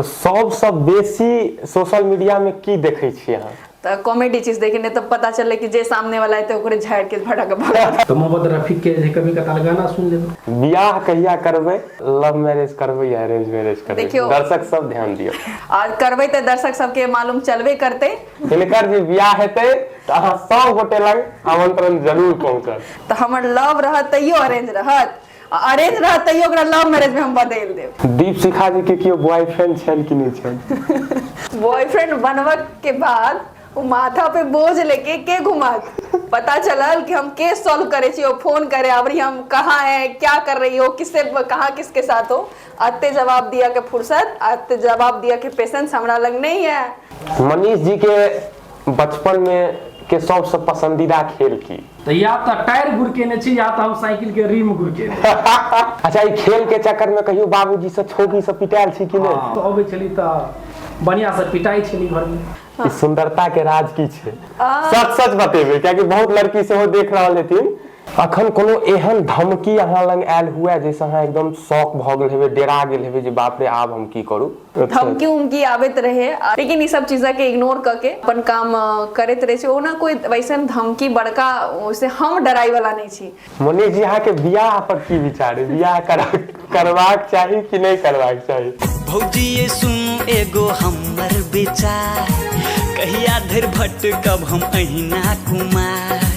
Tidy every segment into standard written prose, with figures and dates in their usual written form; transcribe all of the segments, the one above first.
तो सबसे बेसी सोशल मीडिया में की देखे छी अहाँ? तो कॉमेडी चीज देखे नहीं तो पता चले कि जे सामने वाला है तो ओकरे झाड़ के भड़क भड़क। तो मोहम्मद रफी के कभी कताल गाना सुन लेबो। बियाह कहिया करबे, लव मैरिज करबे या अरेंज मैरिज करबे? देखियो दर्शक सब ध्यान दियो। और करबे तो दर्शक सबके मालूम चलबे करते। हिनकर जे बियाह हेतै तो अहाँ सब गोटे लग आमंत्रण जरूर पहुंचत। तो हमर लव रहत तैयो अरेंज रहत, अरेंज रहत तैयो ओकरा लव मैरिज में हम बदल देब। दीपशिखा जी के कियो बॉयफ्रेंड छल कि नहीं छल? बॉयफ्रेंड बनवा के बाद वो माथा पे बोझ लेके के घुमात, पता चलल कि हम केस सॉल्व करे छी, वो फोन करे अबरी हम कहाँ है, क्या कर रही हो, किससे कहाँ किसके साथ हो। आते जवाब दिया के फुर्सत, आते जवाब दिया के पेशेंस हमरा लग नहीं है। मनीष जी के बचपन में के सबसे पसंदीदा खेल की? तो या तो टायर गुड़केने छी या तो हम साइकिल के रिम गुड़केने। अच्छा, ई खेल के चक्कर में कहियो बाबूजी से छोकी से पिटायल छी कि नहीं? तो अबे चली तो बढ़िया से पिटाई छली घर में। ई सुंदरता के राज की छे? सच सच बतेबे, क्योंकि बहुत लड़की से हो देख रहल हेथिन। अखन कोनो एहन धमकी अहाँ लग आयल हुआ जैसे अहाँ एकदम शॉक भ गेल हेबे, डरा गेल हेबे जे बाप रे आब हम की करू? धमकी उमकी आबत रहे, लेकिन ये सब चीज के इग्नोर करके अपन काम करते रहे। ओ ना कोई वैसन धमकी बड़का उसे हम डराई वाला नहीं छी। मनीष जी, अहाँ के बियाह पर की विचार है? बियाह करवाक चाही कि नहीं करवाक चाही? भौजी ये सुन एगो हमर विचार, कहिया धर भटकब हम अहिना कुमार।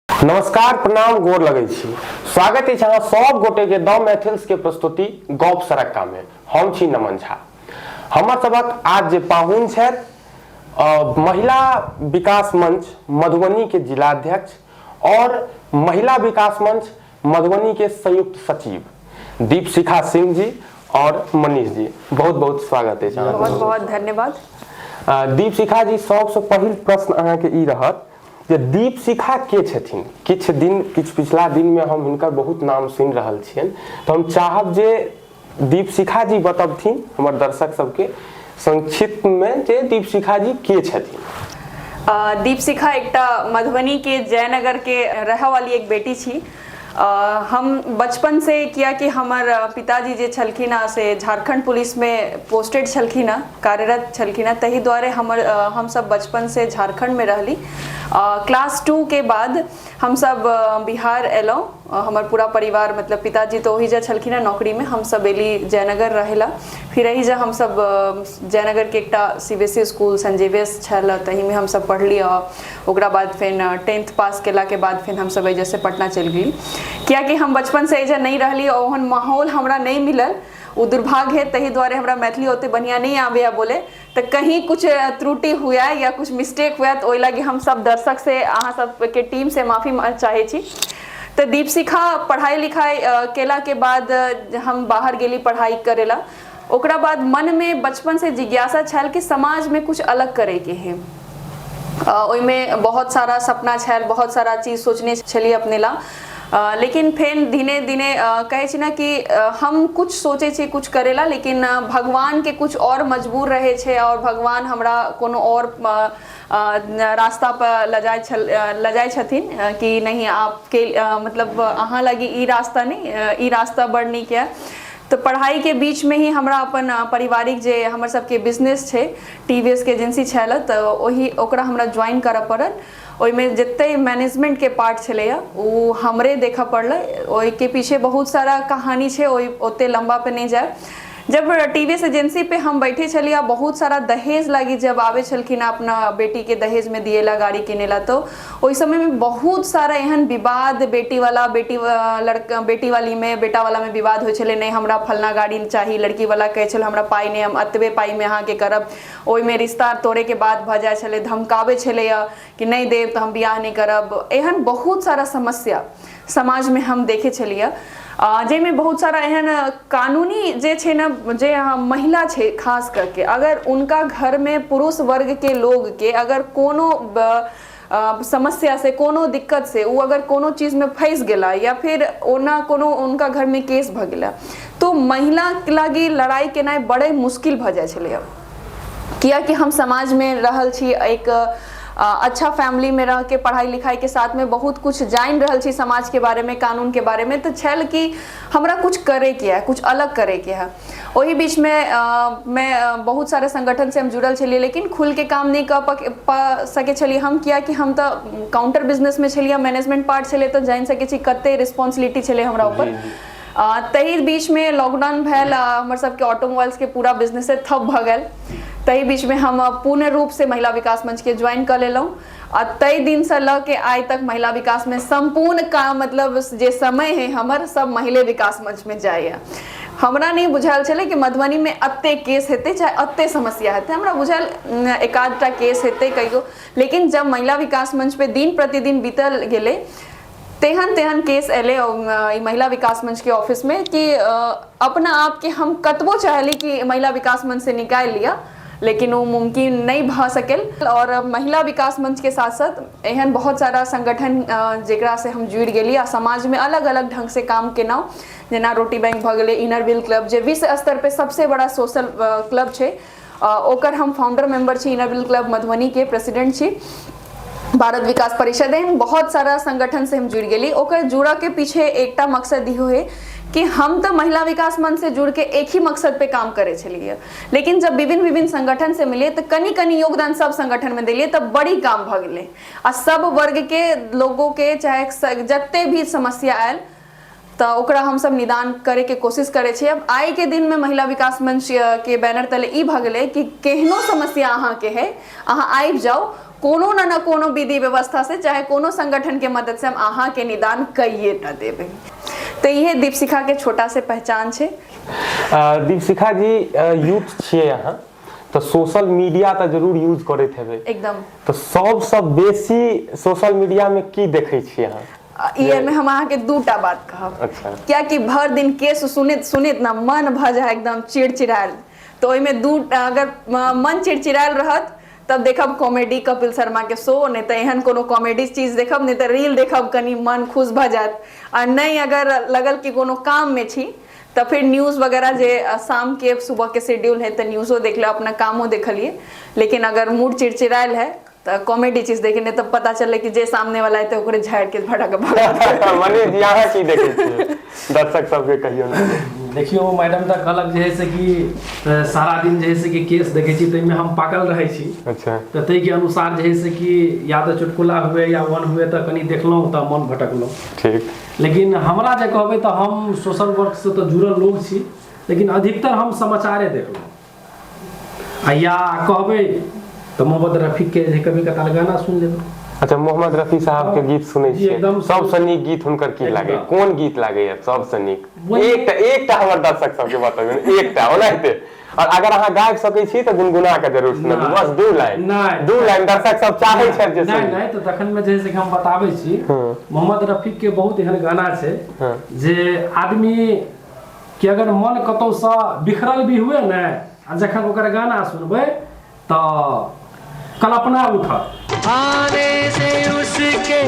नमस्कार, प्रणाम, गोर लगै छी। स्वागत अछि अहाँ सब गोटे के द मैथिल्स के प्रस्तुति गप सरक्का में। हम छी नमन झा। हमर सबक आज जे पाहुन छथि महिला विकास मंच मधुबनी के जिलाध्यक्ष और महिला विकास मंच मधुबनी के संयुक्त सचिव दीपशिखा सिंह जी और मनीष जी। बहुत बहुत स्वागत अछि। बहुत बहुत धन्यवाद। दीपशिखा जी, सबसे पहिल प्रश्न अहाँ के ई रहत जे दीपशिखा के छथिन? किछ पिछला दिन में हम हिनकर बहुत नाम सुनि रहल छियन, तो हम चाहब जे दीपशिखा जी बतबथिन हमर दर्शक सबके संक्षिप्त में जे दीपशिखा जी के छथिन। दीपशिखा एकटा मधुबनी के जयनगर के रह वाली एक बेटी छी। हम बचपन से किया कि हमार पिताजी जे छलखिन से झारखंड पुलिस में पोस्टेड छलखिन, कार्यरत छलखिन, तही द्वारे हम सब बचपन से झारखंड में रहली। क्लास 2 के बाद हम सब बिहार एलौं। हमार पूरा परिवार, मतलब पिताजी तो वही जा छलखिन नौकरी में, हम सब एली जयनगर रहेला। फिर यही जा हम सब जयनगर के एकटा सीबीएसई स्कूल संजीवेश छल, तही में हम सब पढ़ली। ओकरा बाद फिर 10th पास केला के बाद फिर हम सब एजे से पटना चल गई, क्या कि हम बचपन से एजे नहीं रहली और ओहन माहौल हमरा नहीं मिलल। वो दुर्भाग्य है, तही द्वारे हमरा मैथिली होते बढ़िया नहीं आवे या बोले, तो कहीं कुछ त्रुटि हुआ या कुछ मिस्टेक हुआ तो ओहि लगी हम सब दर्शक से, अहाँ सब के टीम से माफी चाहे छी। तो दीपशिखा पढ़ाई लिखाई केला के बाद हम बाहर गेली पढ़ाई करेला। ओकरा बाद मन में बचपन से जिज्ञासा छल कि समाज में कुछ अलग करे के है। ओहि में बहुत सारा सपना छल, बहुत सारा चीज सोचने छली अपने ला। लेकिन फिर धीरे धीरे कहे छी ना कि हम कुछ सोचे छी कुछ करेला, लेकिन भगवान के कुछ और मजबूर रहे छे और भगवान हमरा कोनो और रास्ता पर लजाय छथिन कि नहीं आपके मतलब अहाँ लगी ई रास्ता नहीं, ई रास्ता बड़ नीक है। तो पढ़ाई के बीच में ही हमरा अपन पारिवारिक जे हमर सबके बिजनेस छे टीवीएस के एजेंसी छल, तो वही ओकरा हमरा ज्वाइन करऽ पड़ल। ओहि में जितने मैनेजमेंट के पार्ट छलैया वो हमरे देखा पड़ल। ओहि के पीछे बहुत सारा कहानी छे, ओहि ओते लंबा पे नहीं जाए। जब टीवीएस एजेंसी पे हम बैठे छलिए, बहुत सारा दहेज लागी जब आवे छलखिन अपना बेटी के दहेज में दिएला, गाड़ी किनेला, तो ओहि समय में बहुत सारा एहन विवाद, बेटी वाली में बेटा वाला में विवाद हो छले। नहीं हमरा फलना गाड़ी चाहिए, लड़की वाला कहे छल हमरा पाई नहीं, हम अतबे पाई में अहाँ के करब। ओहि में रिश्ता तोड़े के बाद भ जाए छले, धमकावे छले कि नहीं देव तो हम बियाह नहीं करब। एहन बहुत सारा समस्या समाज में हम देखे छलिए, जेमें बहुत सारा एहन कानूनी जे छे ना, जे महिला छे खास करके, अगर उनका घर में पुरुष वर्ग के लोग के अगर कोनो समस्या से, कोनो दिक्कत से वो अगर कोनो चीज में फंस गेला या फिर ओना कोनो उनका घर में केस भ गेला तो महिला लागी लड़ाई केनाइ बड़े मुश्किल भ जाइ छलै। किया कि हम समाज में रहल छी, एक अच्छा फैमिली में रह के पढ़ाई लिखाई के साथ में बहुत कुछ जान रहल छी समाज के बारे में, कानून के बारे में, तो छल कि हमरा कुछ करे के है, कुछ अलग करे के है। वही बीच में मैं बहुत सारे संगठन से हम जुड़ल छलिए लेकिन खुल के काम नहीं कर सके छलिए हम। किया कि हम तो काउंटर बिजनेस में छलिए, मैनेजमेंट पार्ट छले तो जान सके छी कते रिस्पॉन्सिबिलिटी छले हमरा ऊपर। तही बीच में लॉकडाउन भैल, हमर सबके ऑटोमोबाइल्स के पूरा बिजनेस ठप भ गेल। तही बीच में हम पूर्ण रूप से महिला विकास मंच के ज्वाइन कर लेलहुँ और तई दिन से ल के आइ तक महिला विकास में संपूर्ण का मतलब जे समय है हमर सब महिला विकास मंच में जाइए। हमरा नहीं बुझायल छले कि मधुबनी में अत्ते केस हेते चाहे अत्ते समस्या हेते, हमरा बुझायल एक आधटा केस हेते कईगो, लेकिन जब महिला विकास मंच पे दिन प्रतिदिन बीतल गेले तेहन तेहन केस एले महिला विकास मंच के ऑफिस में कि अपना आप के हम कतबो चाहली कि महिला विकास मंच से निकाल लिया लेकिन वो मुमकिन नहीं भ सकेल। और महिला विकास मंच के साथ साथ एहन बहुत सारा संगठन जेकरा से हम जुड़ गेली आ समाज में अलग अलग ढंग से काम केना, जेना रोटी बैंक भ गेलै, इनर व्हील क्लब जे विश्व स्तर पे सबसे बड़ा सोशल क्लब छै, ओकर हम फाउंडर मेंबर छी, इनर व्हील क्लब मधुबनी के प्रेसिडेंट छी। भारत विकास परिषद एहन बहुत सारा संगठन से हम जुड़ गेली। ओकर जुड़ा के पीछे एकटा मकसद इहो है कि हम तो महिला विकास मंच से जुड़ के एक ही मकसद पे काम करे छलिए, लेकिन जब विभिन्न संगठन से मिले तो कनी कनी योगदान सब संगठन में दिलिए तब बड़ी काम भ गेले आ सब वर्ग के लोगों के चाहे जते भी समस्या आयल तो ओकरा हम सब निदान करे के कोशिश करे छी। अब आइ के दिन में महिला विकास मंच के बैनर तले ई भ गेले कि केहनो समस्या अहाँ के है अहाँ आबि जाओ, कोनो ना कोनो विधि व्यवस्था से चाहे कोनो संगठन के मदद से हम अहाँ के निदान कइए न देबे। तो ये दीपशिखा के छोटा से पहचान छे। दीपशिखा जी यूथ छिए यहाँ तो सोशल मीडिया तो जरूर यूज करैत हेबै एकदम। तो सबसे बेसी सोशल मीडिया में की देखै छी यहाँ? ये में हम अहाँ के दूटा बात कहब। अच्छा। क्या कि भर दिन केस सुनित सुनित ना मन भ जाए एकदम चिड़चिड़ायल, तो ओइ में दू अगर मन चिड़चिड़ायल रहत तब देखब कॉमेडी कपिल शर्मा के शो, नहीं तो एहन कोनो कॉमेडी चीज देखब, नहीं तो रील देखब, कनी मन खुश भ जात। और नहीं अगर लगल कि कोनो काम में छी तो फिर न्यूज़ वगैरह जे शाम के सुबह के शेड्यूल है तो न्यूज़ो देख लो, अपना कामो देख लिए। लेकिन अगर मूड चिड़चिड़ायल है तो कॉमेडी चीज देखे, नहीं तो पता चले कि जे सामने वाला है तो ओकरे झाड़ के भड़क भगा। मनीष जी अहाँ की देखै छियै दर्शक सबके कहियो ना? देखियो मैडम तक अलग जे है से कि सारा दिन जे है से कि केस देखे छी तै में हम पागल रहे छी। अच्छा। तो तै के अनुसार जे है से कि या तो चुटकुला हुए या वन हुए तो कनी देखलौं तो मन भटकलौं। ठीक। लेकिन हमरा जे कहबै तो हम सोशल वर्क से तो जुड़ल लोग छी, लेकिन अधिकतर हम समाचारे देखलौं। आ या कहबै तो मोहम्मद रफी के कभी कताल गाना सुन लेबै। अच्छा, मोहम्मद रफी साहब के गीत सुनै छियै? सबसे नीक गीत हुनकर की लागे? कोन गीत लागे है सबसे नीक? एकटा हमर दर्शक सबके बताबियौ, एकटा ओनाहिते। और अगर अहाँ गाबि सकै छी तो गुनगुना के जरूर सुनाबू, बस दू लाइन दर्शक सब चाहै छै जे सुनै। नहीं तो तखन में जैसे कि हम बताबै छी, मोहम्मद रफी के बहुत एहन गाना छै जे आदमी के अगर मन कतौ से बिखरल भी हुए ने आ जखन ओकर गाना सुनबै तो कल्पना उठत। आने से उसके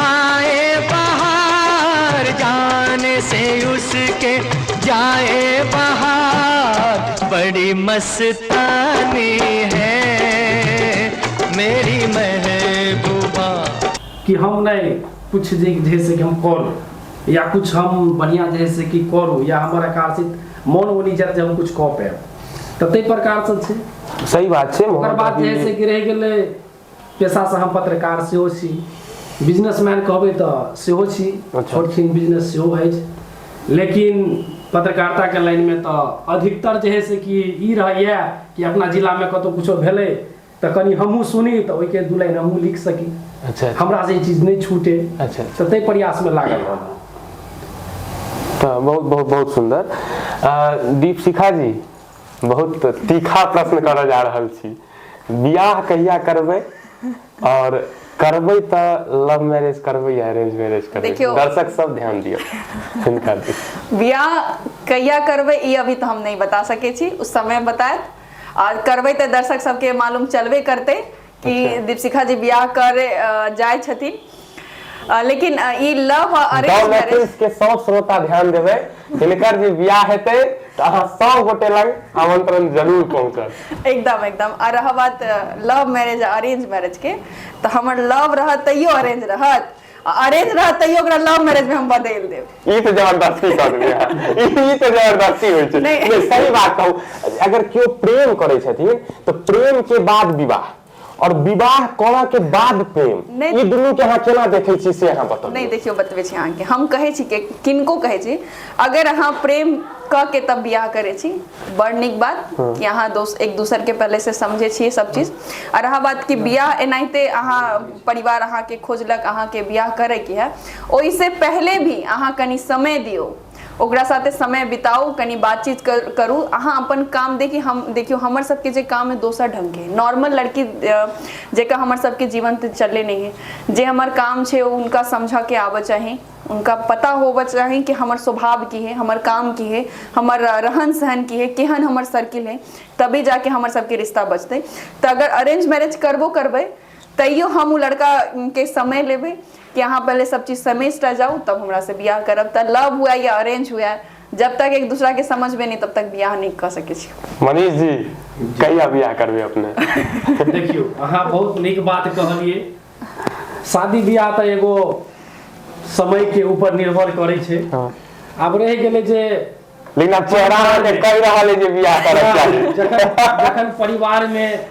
आए बहार, जाने से उसके जाए बहार, बड़ी मस्तानी है मेरी महबूबा। कि हम नहीं कुछ जैसे कि हम करूँ या कुछ हम बढ़िया जैसे कि करूँ या हमारा आकर्षित मन होनी चाहिए हम कुछ कह पाए, तो तै प्रकार से छै। सही बात छै। ओकर बाद जैसे कि रह गेलै पेशा से हम पत्रकार सेहो छी, बिजनेसमैन कहबै तो सेहो छी, छोट छीन बिजनेस सेहो अछि। लेकिन पत्रकारिता के लाइन में तो अधिकतर जे है से कि ई रहैया कि अपना जिला में कतौ कुछो भेलै तो कनी हमहूँ सुनी तो ओहि के दू लाइन हमहूँ लिख सकी। अच्छा। हमरा से ई चीज नहीं छूटे। अच्छा। तो तै प्रयास में लागल रहल। तो बहुत बहुत बहुत सुंदर। दीपशिखा जी बहुत तीखा प्रश्न करऽ जा रहल छी, बियाह कहिया करबै और करबै तो लव मैरिज करबै या अरेंज मैरिज करबै? दर्शक सब ध्यान दियो हिनका दिस। बियाह कहिया करबै ई अभी तो हम नहीं बता सके छी, उस समय बताएत। और करबै तो दर्शक सबके मालूम चलबे करते कि दीपशिखा जी बियाह कर जाए छथिन। लेकिन ई लव अरेंज मैरिज के सब श्रोता ध्यान देवे, हिनकर जे बियाह हेतै तो अहाँ सब गोटे लग आमंत्रण जरूर पहुंचत। एकदम एकदम। और रह बात लव मैरिज अरेंज मैरिज के, तो हमर लव रहत तैयो अरेंज रहत, अरेंज रहत तैयो ओकरा लव मैरिज में हम बदल देब। ई तो जबरदस्ती कर दिया, ई तो जबरदस्ती होय छै। नहीं सही बात कहूं, अगर केओ प्रेम करे छथिन तो प्रेम के बाद विवाह और विवाह करऽ के बाद प्रेम, ई दुनू के अहाँ केना देखै छी से अहाँ बताउ। नहीं देखियो बतबै छी अहाँ के, हम कहै छी कि किनको कहै छी, अगर अहाँ प्रेम क के तब बियाह करे छी बड़ नीक बात कि अहाँ एक दूसर के पहले से समझे छी सब चीज। और रहा बात कि बियाह एनाहिते अहाँ परिवार अहाँ के खोजलक अहाँ के बियाह करे के है, ओहि से पहले भी अहाँ कनी समय दियो, ओकरा साथे समय बिताऊ, कनी बातचीत करू, अहाँ अपन काम देखी। हम देखियो हमर सबके जे काम है दोसर ढंग के, नॉर्मल लड़की जेका हमर सबके जीवन तो चले नहीं है, जे हमर काम छे उनका समझा के आवे चाहिए, उनका पता होवे चाहिए कि हमर स्वभाव की है, हमर काम की है, हमर रहन सहन की है, केहन हमर सर्किल है, तभी जाके हमर सबके रिश्ता बचते। तो अगर अरेंज मैरिज करबो करबे तैयो हम उ लड़का के समय लेबे कि अहाँ पहले सब चीज समझ जाऊ तब हमरा से बियाह करब। त लव हुआ या अरेंज हुआ, जब तक एक दूसरा के समझ में नहीं तब तक बियाह नहीं कर सके छी। मनीष जी कहिया बियाह करबे अपने? देखियो अहाँ बहुत नीक बात कहलिए, शादी बियाह तो एगो समय के ऊपर निर्भर करे छे। अब रह गेले जे लेकिन अब चेहरा में कह रहल है जे बियाह करब चाहिए, जखन परिवार में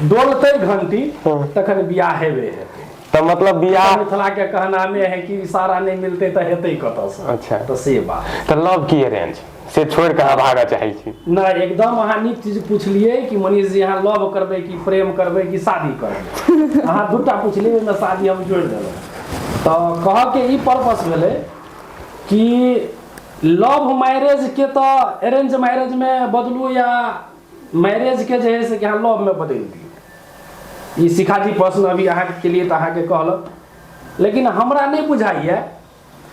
डोलते घंटी तखन बियाह हेबे है। तो मतलब बियाह मिथिला के कहना में है कि इशारा नहीं मिलते तो हेतै कतऽ से। अच्छा तो से बात। तो लव की अरेंज से छोड़ के भागा चाहे छी? नहीं एकदम अहाँ नीक चीज पूछलिए कि मनीष जी अहाँ लव करबे कि प्रेम करबे कि शादी करबे, अहाँ दूटा पूछलिए में शादी हम जोड़ देलहुँ। तो कह के ई पर्पस भेले कि लव मैरिज के तो अरेंज मैरिज में बदलू या मैरिज के जे है से कि अहाँ लव में बदल दियौ। ई शिखा जी प्रश्न अभी अहाँ के लिए तो अहाँ के कहलक, लेकिन हमरा नहीं बुझाइए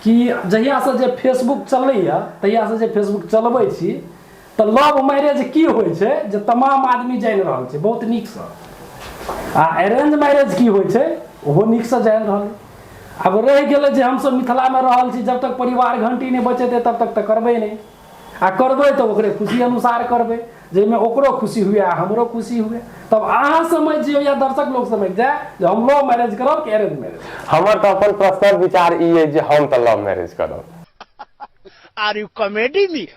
कि जहिया से जे फेसबुक चलैया तहिया से जे फेसबुक चलबै छी तो लव मैरिज की होइ छै जे तमाम आदमी जानि रहल छै बहुत नीक से, आ अरेंज मैरिज की होइ छै ओहो नीक से जानि रहल। अब रह गेलै जे हमसब मिथिला में रहल छी, जब तक परिवार घंटी नहीं बचेतै तब तक तो करबै नहीं, आ करबै तो ओकरे खुशी अनुसार करबै, जिसमें ओकरो खुशी हुए हमरो खुशी हुए। तब अहाँ समझ जियो या दर्शक लोग समझ जाए जे हम लव मैरिज करब कि अरेंज मैरिज। हमर तो अपन पर्सनल विचार ई है जे हम तो लव मैरिज करब। Are you comedy me?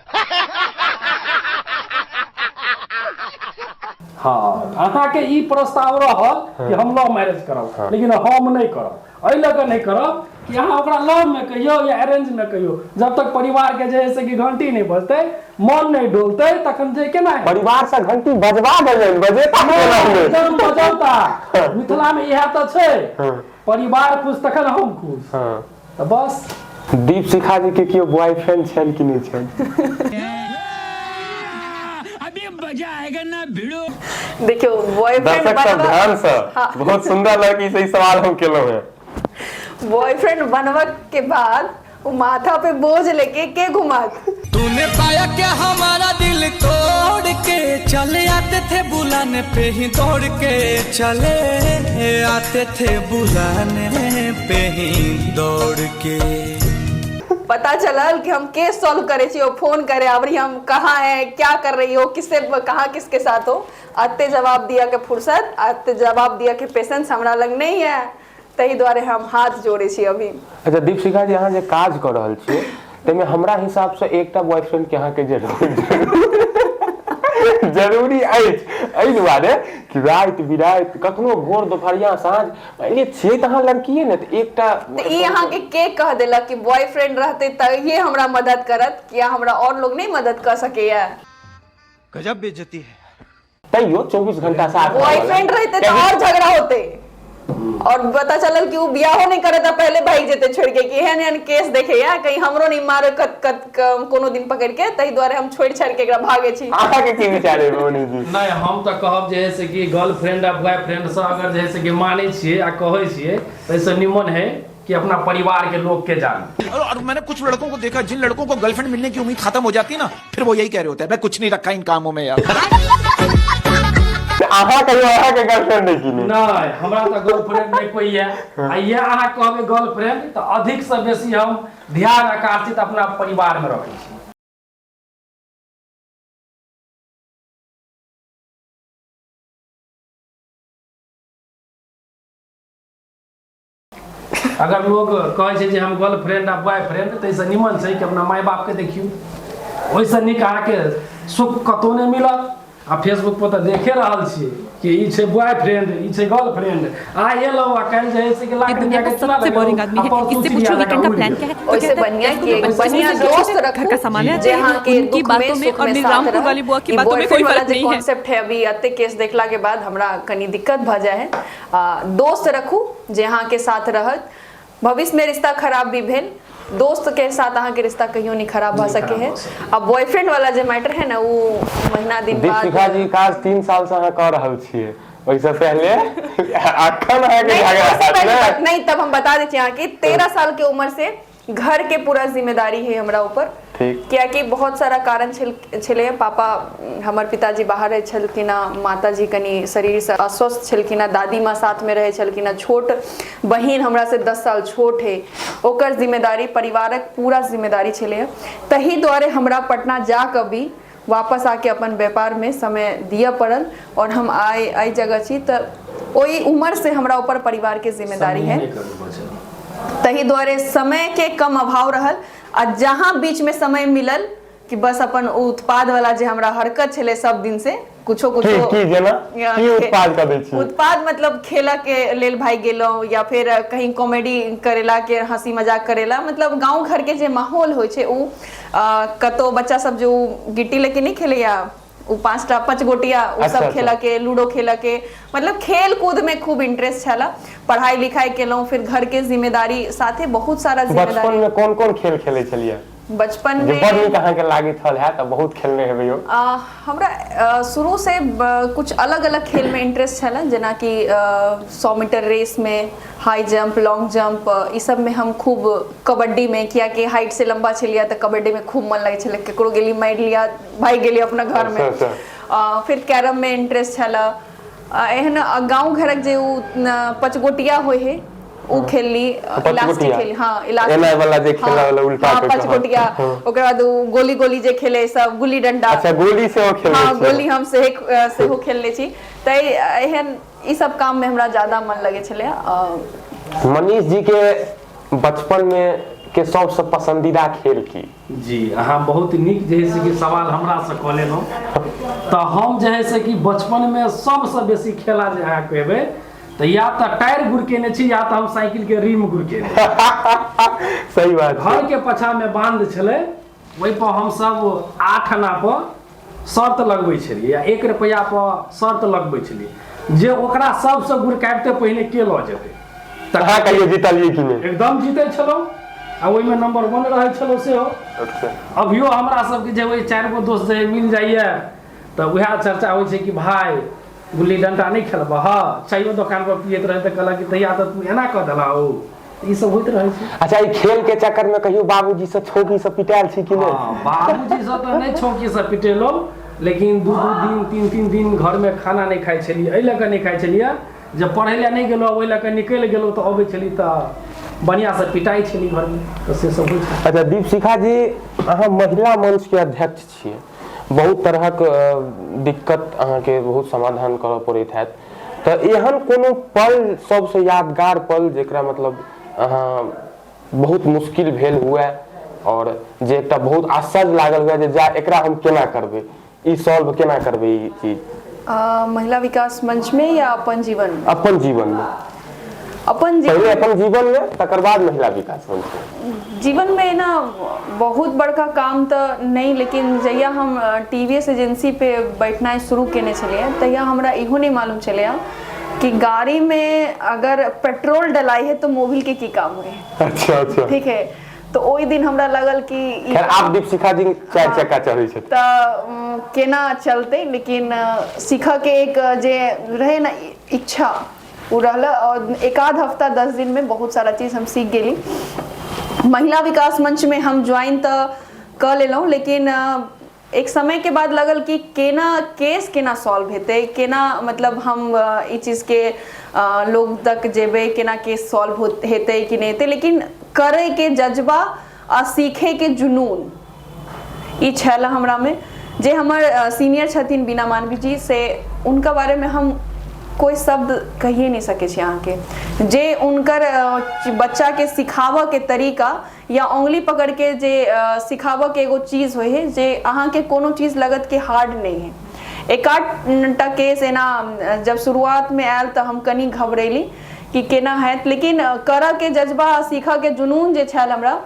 हाँ अहाँ के ई प्रस्ताव रहल कि हम लव मैरिज करब, लेकिन हम नहीं करब। एहि लऽ कऽ नहीं करब कि अहाँ ओकरा लव में कहियो या अरेंज में कहियो, जब तक परिवार के जे है से कि घंटी नहीं बजते, मन नहीं डोलते, तखन जे केना है परिवार से घंटी बजवा देबै, बजेता जब बजौता। मिथिला में यह तो छै, परिवार खुश तखन हम खुश। तो बस। दीपशिखा जी के कियो बॉयफ्रेंड छल कि नहीं छल? अभी मजा आएगा ना भिड़ो। देखियो बॉयफ्रेंड दर्शक सब ध्यान से, बहुत सुंदर लड़की से सवाल हम केलो है। बॉयफ्रेंड बनवा के बाद वो माथा पे बोझ लेके के घुमात। तूने पाया क्या हमारा दिल तोड़ के, चले आते थे बुलाने पे ही दौड़ के, चले आते थे बुलाने पे ही दौड़ के। पता चलल कि हम केस सॉल्व करे छी, फोन करे आवरी हम कहाँ है, क्या कर रही हो, किससे कहाँ किसके साथ हो, आते जवाब दिया के फुर्सत, आते जवाब दिया के पेशेंस हमरा लग नहीं है, तही द्वारे हम हाथ जोड़े छी अभी। अच्छा दीपशिखा जी अहाँ जे काज कर रहल छियै ताहिमे हमरा हिसाब से एकटा बॉयफ्रेंड के अहाँ के जरूरी अछि, एहि दुआरे कि रात बिरात कखनो भोर दोपहरिया साँझ पहले छियै तऽ अहाँ लड़किए ने तऽ एकटा ई अहाँ के कह देलक कि बॉयफ्रेंड रहते त ये हमरा मदद करत, क्या हमरा और लोग नहीं मदद कर सकेया? गजब बेइज्जती है। तैयो 24 घंटा साथ बॉयफ्रेंड रहते तो और झगड़ा होते, और पता चलल कि वो बियाहो नहीं करे था पहले भाग जेते छोड़ के कि एहन केस देखे या कहीं हमरो नहीं मारे कोनो दिन पकड़ के, तही द्वारे हम छोड़ छाड़ के एकरा भागे छी। अहाँ के की विचार है मोनी जी? नहीं हम तो कहब जे है से कि गर्लफ्रेंड आ बॉयफ्रेंड से अगर जे है से कि माने छिए आ कहे छिए तैसे निमन है कि अपना परिवार के लोग के जान। और मैंने कुछ लड़कों को देखा, जिन लड़कों को गर्लफ्रेंड मिलने की उम्मीद खत्म हो जाती है ना, फिर वो यही कह रहे होते हैं मैं कुछ नहीं रखा इन कामों में यार। आहा कहियो आहा के गर्लफ्रेंड नहीं किने नहीं हमरा तो गर्लफ्रेंड नहीं कोई है आ ये अहाँ कहबे गर्लफ्रेंड तो अधिक से बेसी हम ध्यान आकर्षित अपना परिवार में रखै छी। अगर लोग कहे छै जे हम गर्लफ्रेंड आ बॉयफ्रेंड तो ऐसे निमन छै कि अपना माय बाप के देखियो, ओइसे नीक अहाँके सुख कतौ नहीं मिलत। आ फेसबुक पर तो देखे रहल छी कि ई छै बॉयफ्रेंड ई छै गर्लफ्रेंड आ एलो आ काल जे है से कि लाख दुनिया का सबसे बोरिंग आदमी है, इससे पूछो वीकेंड का प्लान क्या है तो ओइसे बढ़िया कि एक बढ़िया दोस्त घर का सामान है जहां के उनकी दुख बातों में सुख और साथ रामपुर रह। वाली बुआ की ई बातों में कोई boyfriend वाला फर्क जे नहीं है। कॉन्सेप्ट है अभी अत्ते केस देखला के बाद हमरा कनी दिक्कत भ जाए है। दोस्त रखू जहां के साथ रहत, भविष्य में रिश्ता खराब भी भेल दोस्त के साथ अहाँ के रिश्ता कहियो नहीं खराब भ सके है। अब बॉयफ्रेंड वाला जे मैटर है ना वो महीना दिन दीपिका जी काज 3 साल से अहाँ कर रहल छियै, ओइसे पहले अखन अहाँ के झगड़ा नहीं तब हम बता देते यहाँ की 13 साल के उम्र से घर के पूरा जिम्मेदारी है हमरा ऊपर। क्या कि बहुत सारा कारण छले पापा हमर पिताजी बाहर रहे छलकिना, माताजी कनी शरीर से अस्वस्थ छलकिना, दादी माँ साथ में रहे छलकिना, छोट बहिन हमरा से 10 साल छोट है, ओकर जिम्मेदारी परिवारक पूरा जिम्मेदारी छले। तही द्वारे हमरा पटना जा कर भी वापस आके अपन व्यापार में समय दिया पड़ल और हम आई जगह छी तो ओई उम्र से हमरा ऊपर परिवार के जिम्मेदारी है। तही द्वारे समय के कम अभाव रहल आ जहां बीच में समय मिलल कि बस अपन उत्पाद वाला जे हमरा हरकत छले सब दिन से कुछो की जेना की उत्पाद कर दै छी, उत्पाद मतलब खेला के लेल भाई गेलो या फिर कहीं कॉमेडी करेला के हंसी मजाक करेला, मतलब गांव घर के जे माहौल होय छे उ कतो बच्चा सब जो गिट्टी लेके नहीं खेले या उ 5 गोटिया उ सब खेला के लूडो खेला के, मतलब खेल कूद में खूब इंटरेस्ट छला। पढ़ाई लिखाई केलौं फिर घर के जिम्मेदारी साथे बहुत सारा जिम्मेदारी। बचपन में कौन कौन खेल खेले छलिए? बचपन में बड़ नीक अहाँ के लागी थल है त बहुत खेलने हेबै यो। हमरा शुरू से कुछ अलग अलग खेल में इंटरेस्ट छला, जेना कि 100 मीटर रेस में, हाई जंप, लॉन्ग जंप, ई सब में हम खूब, कबड्डी में किया कि हाइट से लंबा छलिया तो कबड्डी में खूब मन लगे छले, केकरो गेली मार लिया भाई गेली अपना घर में। फिर कैरम में इंटरेस्ट छला, एहन गांव घरक जे उ 5 गोटिया होय है उ खेलली, इलास्टिक खेली, हां इलास्टिक एना वाला जे खेला वाला उल्टा के 5 गोटिया, ओकर बाद गोली गोली जे खेले सब, गुल्ली डंडा। अच्छा गोली से हो खेले? हां गोली हम से हो खेलले छी। त एहन ई सब काम में हमरा ज्यादा मन लगे छले। मनीष जी के बचपन में के सबसे पसंदीदा खेल की? जी अहाँ बहुत नीक जे है से कि सवाल हमरा से क लेलौ। तो हम जे है से कि बचपन में सबसे बेसी खेला जे अहाँ कहबे तो या तो टायर गुड़केने छी या तो हम साइकिल के रिम गुड़केने। सही बात। घर के पछा में बांध छले, वही पर हम सब 8 आना पर शर्त लगबै छलिए या 1 रुपया पर शर्त लगबै छलिए जे ओकरा सबसे गुड़ काटते पहले के ल जेते। तखा कहियो जीतलिए कि नहीं? एकदम जीते छलो आ ओइ में नंबर 1 रहे छलो से हो। अच्छा अभियो हमरा सब के जे ओइ 4 गो दोस्त जे मिल जाइए तो वह चर्चा होइ छै कि भाई गुल्ली डंडा नहीं खेलबा, हाँ चाइयो दुकान पर पियत रहे तो कहला कि तैया तो तू एना क देला हो, ई सब होइत रहे छै। अच्छा ई खेल के चक्कर में कहियो बाबूजी से छौकी से पिटाल छी कि नहीं? हां बाबूजी से तो नहीं छौकी से पिटेलो, लेकिन 2 दिन 3 दिन घर में खाना नहीं खाइ छलिए, एहि लए के नहीं खाइ छलिए जब पढ़ै ले नहीं गेलो ओइ लए के निकल गेलो तो अबै छली त बढ़िया से पिटाई छली घर में, तो से सब होइ छै। अच्छा दीपशिखा जी अहाँ महिला मंच के अध्यक्ष छियै, बहुत तरहक दिक्कत अहाँ के बहुत समाधान करऽ पड़ैत है, तो एहन कोनो पल सबसे यादगार पल जेकरा मतलब अहाँ बहुत मुश्किल भेल हुए और जे एकटा बहुत आश्चर्य लागल हुए जे जा एकरा हम केना करबै, ई सॉल्व केना करबै ई चीज? महिला विकास मंच में या अपन जीवन में? अपन जीवन में। पहले अपन जीवन में तकर बाद महिला विकास मंच में। जीवन में ना बहुत बड़का काम तो नहीं, लेकिन जहिया हम टीवीएस एजेंसी पे बैठना शुरू केने छलिए तहिया हमरा इहो नहीं मालूम चले कि गाड़ी में अगर पेट्रोल डलाई है तो मोबिल के की काम हुए। अच्छा अच्छा ठीक है, तो ओई दिन हमरा लगल कि आप दीपशिखा जी 4 चक्का चढ़ै छै त केना चलते, लेकिन सीखा के एक जे रहे ना इच्छा उ रहला और 1 हफ्ता 10 दिन में बहुत सारा चीज हम सीख गेली। महिला विकास मंच में हम ज्वाइन तो कर लेलौं, लेकिन एक समय के बाद लगल कि केना केस केना सॉल्व हेते, केना मतलब हम ई चीज के लोग तक जेबे, केना केस सॉल्व हेते कि नहीं हेते, लेकिन करे के जज्बा आ सीखे के जुनून ई छल हमरा में। जे हमर सीनियर छथिन बीना मानवी जी, से उनका बारे में हम कोई शब्द कहिए नहीं सके छी अहाँ के। जे उनकर बच्चा के सिखावा के तरीका या उंगली पकड़ के जे सिखावा के एगो चीज होय है, जे अहाँ के कोनो चीज लगत के हार्ड नहीं है। एक आधटा केस एना जब शुरुआत में आयल तो हम कनी घबरेली कि केना है, लेकिन करा के जज्बा सीखा के जुनून जे छल हमरा,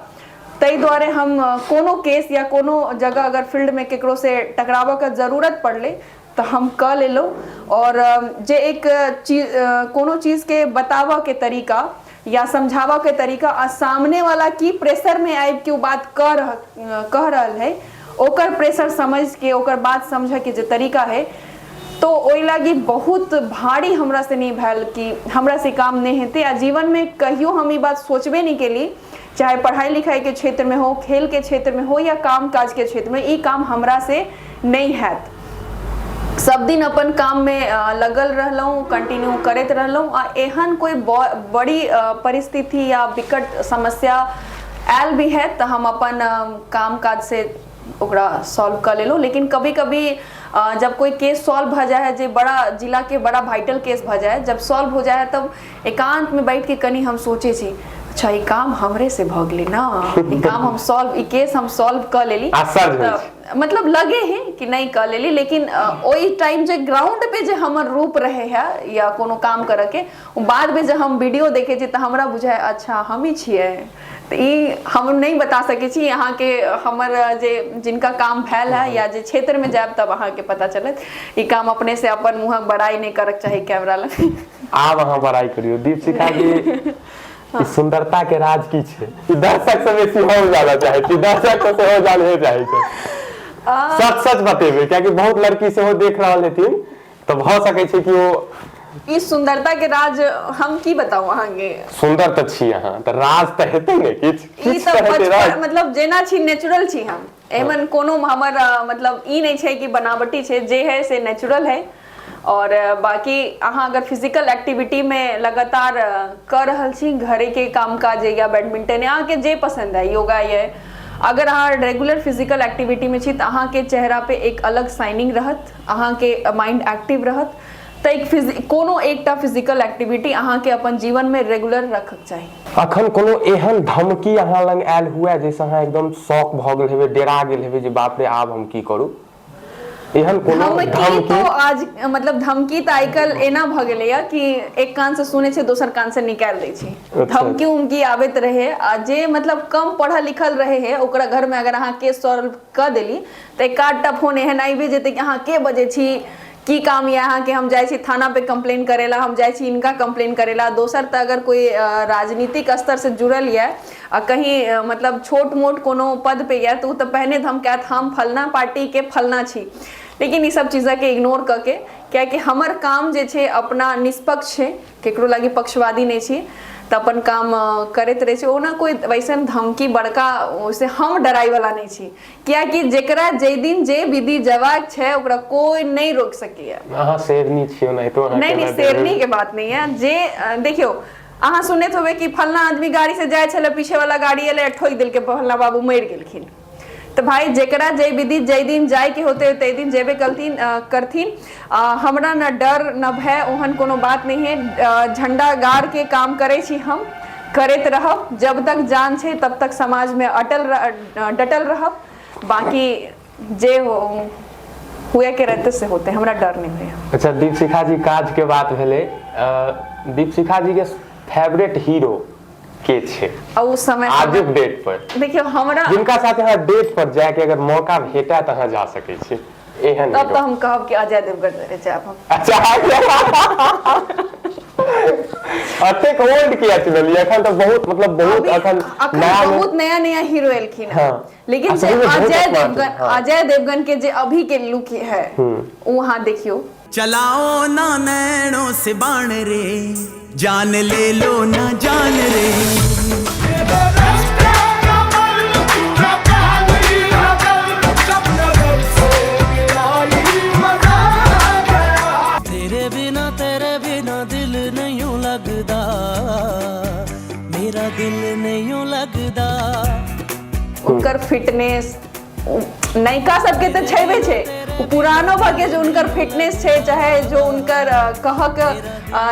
तई द्वारे हम कोनो केस या कोनो जगह अगर फील्ड में केकरो से टकरावा के जरूरत पड़ले तो हम क ले लो। और जे एक चीज कोनो चीज के बतावा के तरीका या समझावा के तरीका आ सामने वाला की प्रेशर में आइब के बात कह रहल है, ओकर प्रेशर समझ के ओकर बात समझ के जे तरीका है, तो ओइ लागी बहुत भारी हमरा से नहीं भैल कि हमरा से काम नहीं हेते। आ जीवन में कहियो हम ई बात सोचबे नहीं केली, चाहे पढ़ाई लिखाई के क्षेत्र में हो, खेल के क्षेत्र में हो या काम काज के क्षेत्र में, ई काम हमरा से नहीं हैत। सब दिन अपन काम में लगल रहलूँ, कंटिन्यू करते रहलूँ। आ एहन कोई बड़ी परिस्थिति या विकट समस्या आयल भी है तो हम अपन काम काज से ओकरा सॉल्व कर लेलूँ। लेकिन कभी कभी जब कोई केस सॉल्व भ जाए है, जो बड़ा जिला के बड़ा वाइटल केस भ जाए, जब सॉल्व हो जाए तब एकांत में बैठ के कनी हम सोचे छी, अच्छा ये काम हमरे से भ गई ना, ये काम हम सॉल्व, ये केस हम सॉल्व कर लेली, मतलब लगे हैं कि नहीं कर लेली। लेकिन ओई टाइम जे ग्राउंड पे जे हमर रूप रहे है या कोनो काम करे के, बाद में जब हम वीडियो देखे छी तो हमरा बुझाए अच्छा हम ही छिए। तो ये हम नहीं बता सके छी यहाँ के हमर जे जिनका काम फैल है या जे क्षेत्र में जाए तब अहाँ के पता चलत। ये काम अपने से अपन मुँह बड़ाई नहीं करक चाहे कैमरा लगे। आप अहाँ बड़ाई करियो। दीपशिखा जी सुंदरता के राज की छे, दर्शक से बेसी हो जाना चाहे छी, दर्शक से हो जाने चाहे छी, सच सच बतेबे, क्योंकि बहुत लड़की से हो देख रहल हेथिन तो भ सके छै कि वो इस सुंदरता के राज हम की बताऊं अहाँ के। सुंदर त छी अहाँ, त राज त हेते ने किछ ई त बचपन मतलब जेना छी नेचुरल छी हम, एमन कोनो हमर मतलब ई नहीं छै कि बनावटी छै, जे है से नेचुरल है। और बाकी अहाँ अगर फिजिकल एक्टिविटी में लगातार कर रहल छी, घरे के काम काज या बैडमिंटन अहाँ के जे पसंद है, योगा ये, अगर अहाँ रेगुलर फिजिकल एक्टिविटी में छी तो अहाँ के चेहरा पे एक अलग साइनिंग रहत, अहाँ के माइंड एक्टिव रहत। तो एक कोनो एकटा फिजिकल एक्टिविटी अहाँ के अपन जीवन में रेगुलर रखक चाहिए। अखन कोनो एहन धमकी अहाँ लंग आयल हुआ जैसे अहाँ एकदम शॉक भ गेल हेबे, डेरा गेल हेबे जे बाप रे आब हम की करू, एहन कोनो धमकी? तो आज मतलब धमकी तो आजकल एना भ गेले या कि एक कान से सुने छे दोसर कान से निकाल दै छी। धमकी उमकी आबैत रहे, आ जे मतलब कम पढ़ल लिखल रहे है ओकरा घर में अगर अहाँ केस सॉल्व कर देली तो एक आधटा फोन एहन आइबे जेते कि अहाँ के बजे छी, की काम या अहाँ के हम जाए छी थाना पे कंप्लेन करेला, हम जाए छी इनका कंप्लेन करेला। दोसर तो अगर कोई राजनीतिक स्तर से जुड़ल है आ कहीं मतलब छोट मोट कोनो पद पे है तो पहले हम कहत हम फलना पार्टी के फलना छी। लेकिन ये सब चीज़ के इग्नोर करके, क्या कि हमर काम जे छे अपना निष्पक्ष है, केकरो लागी पक्षवादी नहीं छी, तो अपन काम करते रहे छे। ओना कोई वैसन धमकी बड़का वैसे हम डराई वाला नहीं छी, क्या कि जेकरा जे दिन जे विधि जवाब छे ओकरा कोई नहीं रोक सके। अहाँ शेरनी छियो नहीं तो नहीं शेरनी के बात नहीं है। जे देखियो अहाँ सुनत होबे कि फलना आदमी गाड़ी से जाए छले, पीछे वाला गाड़ी एले ठोक दिल के फलना बाबू मर गेलखिन। तो भाई जेकरा जय विधि जय दिन जाय के होते तय दिन जेबे करथिन। हमरा न डर न भय ओहन कोनो बात नहीं है। झंडा गाड़ के काम करे छी, हम करते रहब, जब तक जान छे तब तक समाज में डटल रहब। बाकी जे हुए के रहते से होते, हमरा डर नहीं हुए। अच्छा दीपशिखा जी काज के बात भेले, दीपशिखा जी के फेवरेट हीरो के छे उस समय आजुक डेट पर? देखियो हमरा जिनका साथ यहाँ डेट पर जाए के अगर मौका भेटा तो अहाँ जा सके छी, एहन तब तो हम कहब कि अजय देवगन रे जाब हम। अच्छा अतेक ओल्ड किया चलली अखन तो बहुत मतलब बहुत अखन बहुत नया नया हीरो एलखिन। लेकिन जे अजय देवगन के जे अभी के लुक है वहां देखियो। चलाओ ना नैनों से बाण रे, जान ले लो ना जान रे। उनकर फिटनेस नयका सबके तो छेबे छे, पुरानो भागे जो उनकर फिटनेस छे, चाहे जो उनकर कहक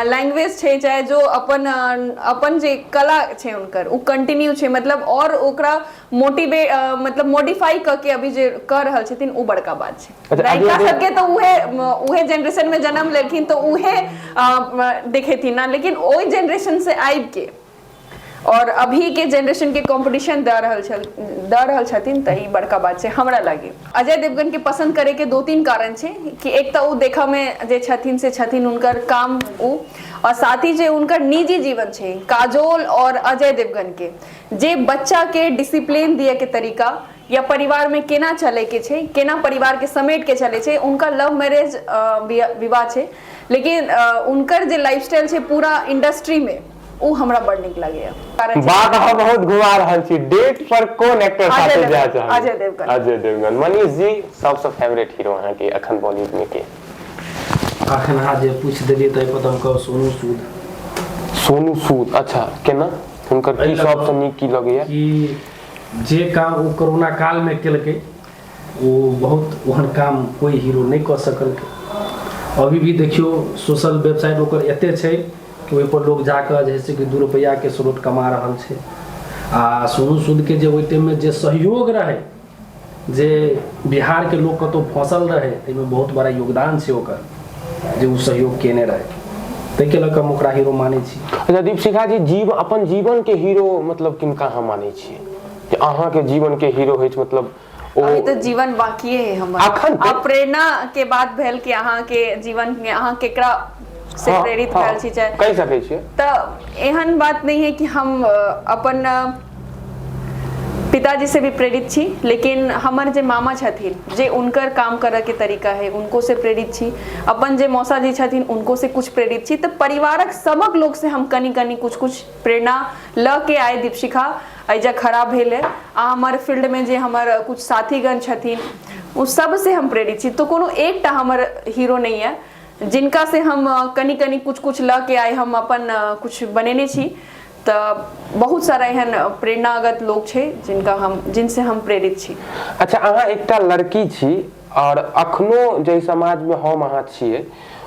लैंग्वेज छे, चाहे जो अपन जे कला छे उनकर उ कंटिन्यू छे, मतलब और ओकरा मोटिवेट मतलब मॉडिफाई करके अभी जे कर रहल छथिन उ बड़का बात छे। नयका सबके तो उहे जनरेशन में जन्म लेकिन तो उहे देखेथिन ना, लेकिन ओई जनरेशन से आइब के और अभी के जनरेशन के कंपटीशन द रहल छथिन त ई बड़का बात छै हमरा लागे। अजय देवगन के पसंद करे के दो तीन कारण छै कि एक तो उ देखा में जे छथिन से छथिन उनकर काम उ, और साथ ही जे उनकर निजी जीवन छै काजोल और अजय देवगन के जे बच्चा के डिसिप्लिन दिए के तरीका या परिवार में केना चले के छै, केना परिवार के समेट के चले छै, उनका लव मैरिज विवाह छै, लेकिन उनकर जे लाइफस्टाइल छै पूरा इंडस्ट्री में उ हमरा बड़ नीक लागैया। बात हम बहुत घुमा रहल छी, डेट पर कोन एक्टर साथे जाय छै? अजय देवगन। अजय देवगन। मनीष जी सबसे फेवरेट हीरो अहाँ के अखन बॉलीवुड में के? अखन अहाँ जे पूछ देलियै त पता हम कहब सोनू सूद। सोनू सूद, अच्छा केना हुनकर की सबसे नीक की लगैया? कि जे काम वो कोरोना काल में केलकै वो बहुत ओहन काम कोई हीरो नहीं कर सकलकै। अभी भी देखियो सोशल वेबसाइट ओकर एते छै कि ओहि पर लोग जाकर जैसे कि 2 रुपया के स्रोत कमा रहल छै। आ सोनू सूद के जे ओहि टाइम में जे सहयोग रहे, जे बिहार के लोग कतौ फंसल रहे, ताहिमे बहुत बड़ा योगदान छै ओकर, जे उ सहयोग केने रहे, ताहि के लऽ कऽ हम ओकरा हीरो मानै छी। अच्छा दीपशिखा जी, अपन जीवन के हीरो मतलब किनका हम मानै छियै कि अहाँ के जीवन के हीरो होइ छै? मतलब अभी तो जीवन बाकी है हमर। अब प्रेरणा के बात भेल कि अहाँ के जीवन में अहाँ केकरा से प्रेरित भेल छी, चाहे कहि सकै छियै त एहन बात नहीं है कि हम अपन पिताजी से भी प्रेरित छी, लेकिन हमर जे मामा छथिन जे उनकर काम करे के तरीका है उनको से प्रेरित छी, अपन जे मौसा जी छथिन उनको से कुछ प्रेरित छी, तो परिवारक सबक लोग से हम कनी कुछ प्रेरणा ल के आए। दीपशिखा ऐजा खराब भेल है आ हमारे फील्ड में जे हमार कुछ साथीगण छथिन उस सब से हम प्रेरित छी। तो कोनो एकटा हमर हीरो नहीं है जिनका से हम कनी कुछ ल के आए, हम अपन कुछ बनेने छी। तो बहुत सारा एहन प्रेरणागत लोग छे जिनसे हम प्रेरित छी। अच्छा अहाँ एकटा लड़की छी और अखनो जे समाज में हम अहाँ छियै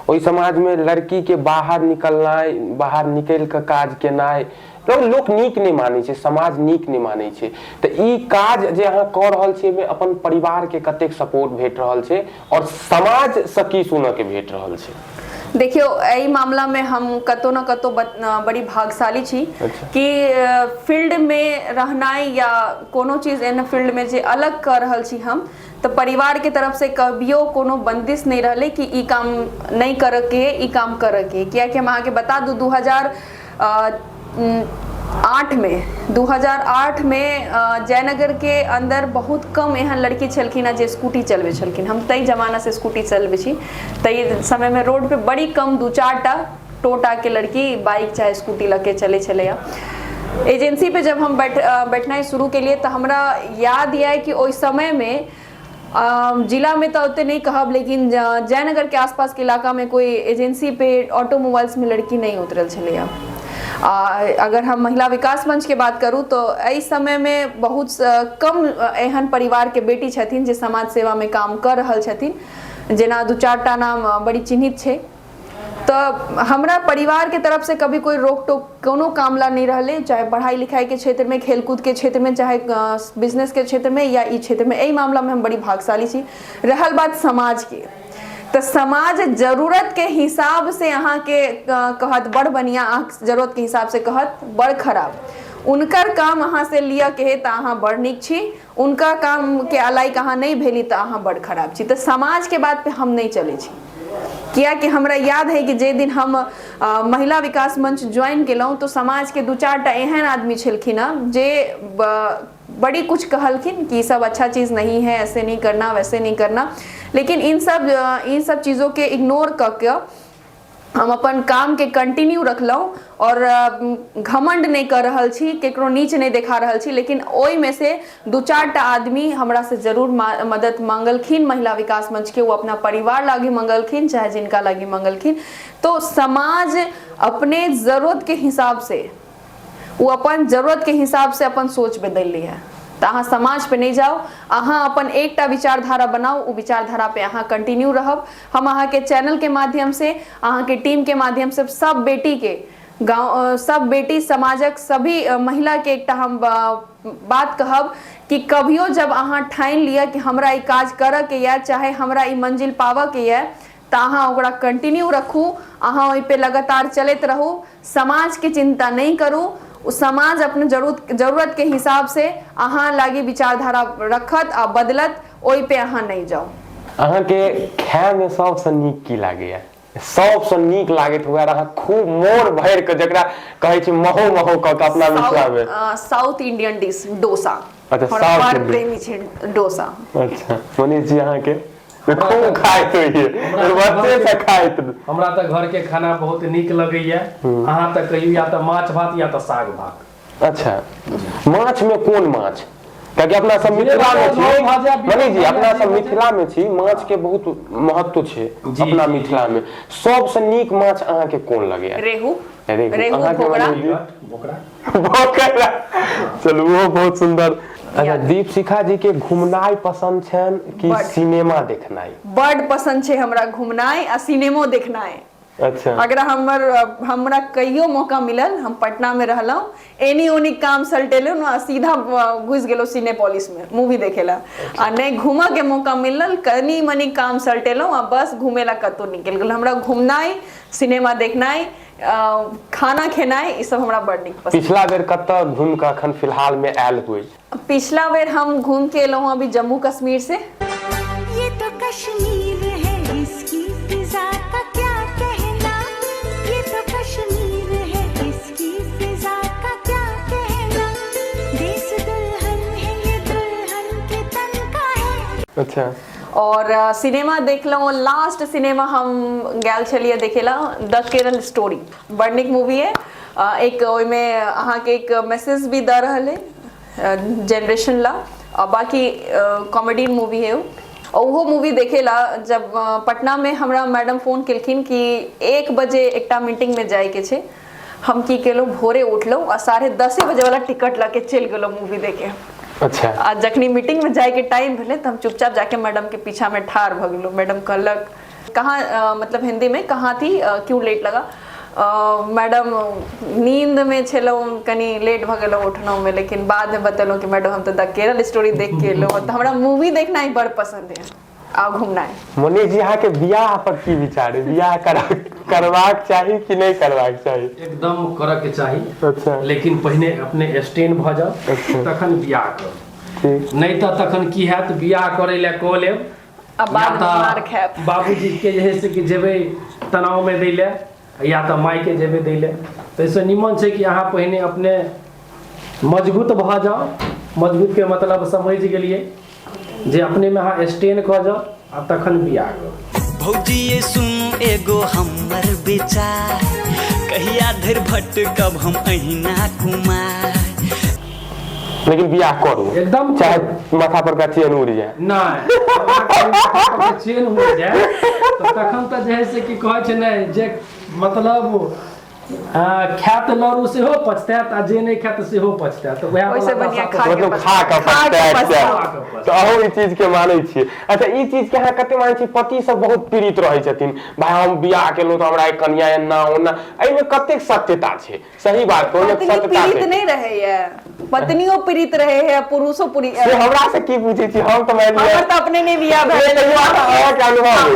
ओहि समाज में लड़की के बाहर निकलनाइ, बाहर निकल के काज केनाइ लोक नीक नहीं मानै छै, समाज नीक नहीं मानै छै। तो ई काज जे अहाँ कऽ रहल छियै में अपन परिवार के कतेक सपोर्ट भेट रहल छै और समाज से की सुनऽ के भेट रहल छै? देखियो एहि मामला में हम कतो न कतो बड़ी भाग्यशाली छी। अच्छा। कि फील्ड में रहनाइ या कोनो चीज एन फील्ड में जे अलग कर रहल छी हम, तो परिवार के तरफ से कभियो कोनो बंदिश नहीं रहले कि ई काम नहीं करे के, ई काम करे के। किया कि हम अहाँ के बता दू 2008 में जयनगर के अंदर बहुत कम एहन लड़की छलखिन जे स्कूटी चलबे छलखिन। हम तई जमाना से स्कूटी चलबे छी, तई समय में रोड पे बड़ी कम 2-4टा टोटा के लड़की बाइक चाहे स्कूटी लगे चले छलैया। एजेंसी पे जब हम बैठना शुरू के लिए तो हमरा याद है कि उस समय में जिला में तो उतने नहीं कहब, लेकिन जयनगर के आसपास के इलाका में कोई एजेंसी पे ऑटोमोबाइल्स में लड़की नहीं उतरल छलैया। अगर हम महिला विकास मंच के बात करूँ तो इस समय में बहुत कम एहन परिवार के बेटी छथिन जे समाज सेवा में काम कर रहल छथिन, जेना 2-4टा नाम बड़ी चिन्हित छे। तो हमरा परिवार के तरफ से कभी कोई रोक टोक कोनो कामला नहीं रहले, चाहे पढ़ाई लिखाई के क्षेत्र में, खेलकूद के क्षेत्र में, चाहे बिजनेस के क्षेत्र में या ई क्षेत्र में। यही मामला में हम बड़ी भाग्यशाली छी। रहल बात समाज के, तो समाज जरूरत के हिसाब से अहाँ के कहत बड़ बढ़िया, जरूरत के हिसाब से कहत बड़ खराब। उनकर काम अहाँ से लिया के तो अहाँ बड़ नीक छी, उनका काम के अलाइक अहाँ नहीं भेली तो अहाँ बड़ खराब छी। तो समाज के बात पे हम नहीं चले छी। किया कि हमरा याद है कि जे दिन हम महिला विकास मंच ज्वाइन केलौं तो समाज के 2-4टा एहन आदमी छलखिन जे बड़ी कुछ कहलखिन कि सब अच्छा चीज़ नहीं है, ऐसे नहीं करना, वैसे नहीं करना। लेकिन इन सब चीज़ों के इग्नोर करके हम अपन काम के कंटिन्यू रखलौं और घमंड नहीं कर रहल छी, केकरो नीच नहीं देखा रहल छी। लेकिन ओई में से 2-4टा आदमी हमरा से जरूर मदद मांगलखिन महिला विकास मंच के, वो अपना परिवार लागी मांगलखिन चाहे जिनका लागी मांगलखिन। तो समाज अपने जरूरत के हिसाब से, वो अपन जरूरत के हिसाब से अपन सोच बदल ली है। तो अहाँ समाज पे नहीं जाओ, अहाँ अपन एकटा विचारधारा बनाओ, वो विचारधारा पे अहाँ कंटिन्यू रहब। हम अहाँ के चैनल के माध्यम से, अहाँ के टीम के माध्यम से सब बेटी के गाँव, सब बेटी समाजक सभी महिला के एकटा हम बात कहब कि कभियो जब अहाँ ठान लिया कि हमरा ई काज करऽ के या चाहे हमरा ई मंजिल पावऽ के या, तो अहाँ ओकरा कंटिन्यू रखू, अहाँ ओहि पे लगातार चलते रहू, समाज के चिंता नहीं करू। समाज अपने जरूरत के हिसाब से अहाँ लागी विचारधारा रखत आ बदलत, ओहि पे अहाँ नहीं जाओ। अहाँ के खाय में सबसे नीक की लागैया? सबसे नीक लागत हुआ अहाँ खूब मोर भर के जकरा कहै छी महो महो क के अपना मिथिला में साउथ इंडियन डिश डोसा। अच्छा, साउथ प्रेमी छै डोसा। अच्छा, मनीष जी अहाँ के खूब खाइत होइए, बच्चे से खाइत। हमरा तो घर के खाना बहुत नीक लगैया। अहाँ तो कहियो या तो माछ भात या तो साग भात। अच्छा, माछ में कोन माछ? क्योंकि अपना सब मिथिला में छी मनीष जी, अपना सब मिथिला में छी, माछ के बहुत महत्व छै अपना मिथिला में। सबसे नीक माछ अहाँ के कोन लगैया? रेहू। रेहू भोकरा। चलू वो बहुत सुंदर। अच्छा, दीपशिखा जी के घूमनाई पसंद छन कि सिनेमा देखनाई? बड़ पसंद छै हमरा घूमनाई आ सिनेमो देखनाई। अच्छा, अगर हमरा कहियो मौका मिलल, हम पटना में रहलौं, एनी ओनी काम सलटेलौ ना, सीधा घुस गेलो सिनेपोलिस में मूवी देखेला। आ नहीं घूमा के मौका मिलल, कनी मनी काम सलटेलौ आ बस घूमेला कतो निकल गेल। हमरा घूमनाई, सिनेमा देखनाई, खाना खेनाई, ई सब हमरा बड़ नीक पसंद। पिछला बेर कत्ता घूम के अखन फिलहाल में आयल हुई? पिछला बेर हम घूम के एलौ अभी जम्मू कश्मीर से। ये तो कश्मीर है, इसकी फिजा का क्या कहना, ये तो कश्मीर है, इसकी फिजा का क्या कहना, देश दुल्हन है, ये दुल्हन के तन का है। अच्छा, और सिनेमा देखलहुँ, लास्ट सिनेमा हम गेल छलिए देखेला द केरल स्टोरी। बड़ नीक मूवी है। एक ओहिमे अहाँके एक मैसेज भी दऽ रहल है जनरेशन ला, और बाकी कॉमेडी मूवी है। ओहो मूवी देखेला जब पटना में हमरा मैडम फोन केलखिन कि 1 बजे एकटा मीटिंग में जाए के छै, हम की केलहुँ भोरे उठलहुँ आ 10:30 बजे वाला टिकट लाके चलि गेलहुँ मूवी देखे। अच्छा, आ जखनी मीटिंग में जाए के टाइम भेले तो हम चुपचाप जाके मैडम के पीछा में ठाड़ भ गेलो। मैडम कहलक कहाँ, मतलब हिंदी में कहाँ थी, क्यों लेट लगा? मैडम नींद में छलहुँ, कनी लेट भ गेलहुँ उठनौ में, लेकिन बाद में बतेलहुँ कि मैडम हम तो द केरल स्टोरी देख के एलहुँ। तो हमरा मूवी देखना ही बड़ पसंद है आ घूमना है। मनीष जी अहाँ के बियाह पर की विचार है? बियाह करवाक चाही कि नहीं करवाक चाही? एकदम करऽ के चाही। अच्छा, लेकिन पहिने अपने स्टेन भ जाओ, तखन बियाह करू। ठीक, नहीं तो तखन की हैत, बियाह करे ले कह लेब, अब बाद में मार खायब। बाबूजी के जे है से कि जेबै तनाव में दै ले, या तो माई के जेबै दै ले। तो इससे निमन छै कि अहाँ पहिने अपने मजबूत भ जाओ। मजबूत के मतलब समझ गेलिए जे अपने में अहाँ स्टेन कह जाओ आ तखन बियाह करू। भौजी ये सुन एगो हमर विचार, कहिया धर भटकब हम अहिना कुमार। लेकिन बियाह करू एकदम, चाहे माथा पर का चेन उड़ जाए। नहीं, चेन हो जाए तो तखन तो जे है से कि कहै छै ने, जे मतलब ख्यात लरू से हो पछतायत आ जे नहीं ख्यात से हो पछतायत। तो वह ओइसे बढ़िया खा के मतलब खा के पछतायत। तो अहू ई चीज के मानै छियै। अच्छा, ई चीज के अहाँ कते मानै छी? पति सब बहुत पीड़ित रहै छथिन, भाई हम बियाह केलहुँ तो हमरा एक कन्या एना ओना, एहिमे कतेक सत्यता छै? सही बात कहू, सत्यता पीड़ित नहीं रहे है, पत्नियों पीड़ित रहे है, पुरुषों पीड़ित। से हमरा से की पूछै छी? हम तो मैं हमर तो अपने ने बियाह भेल,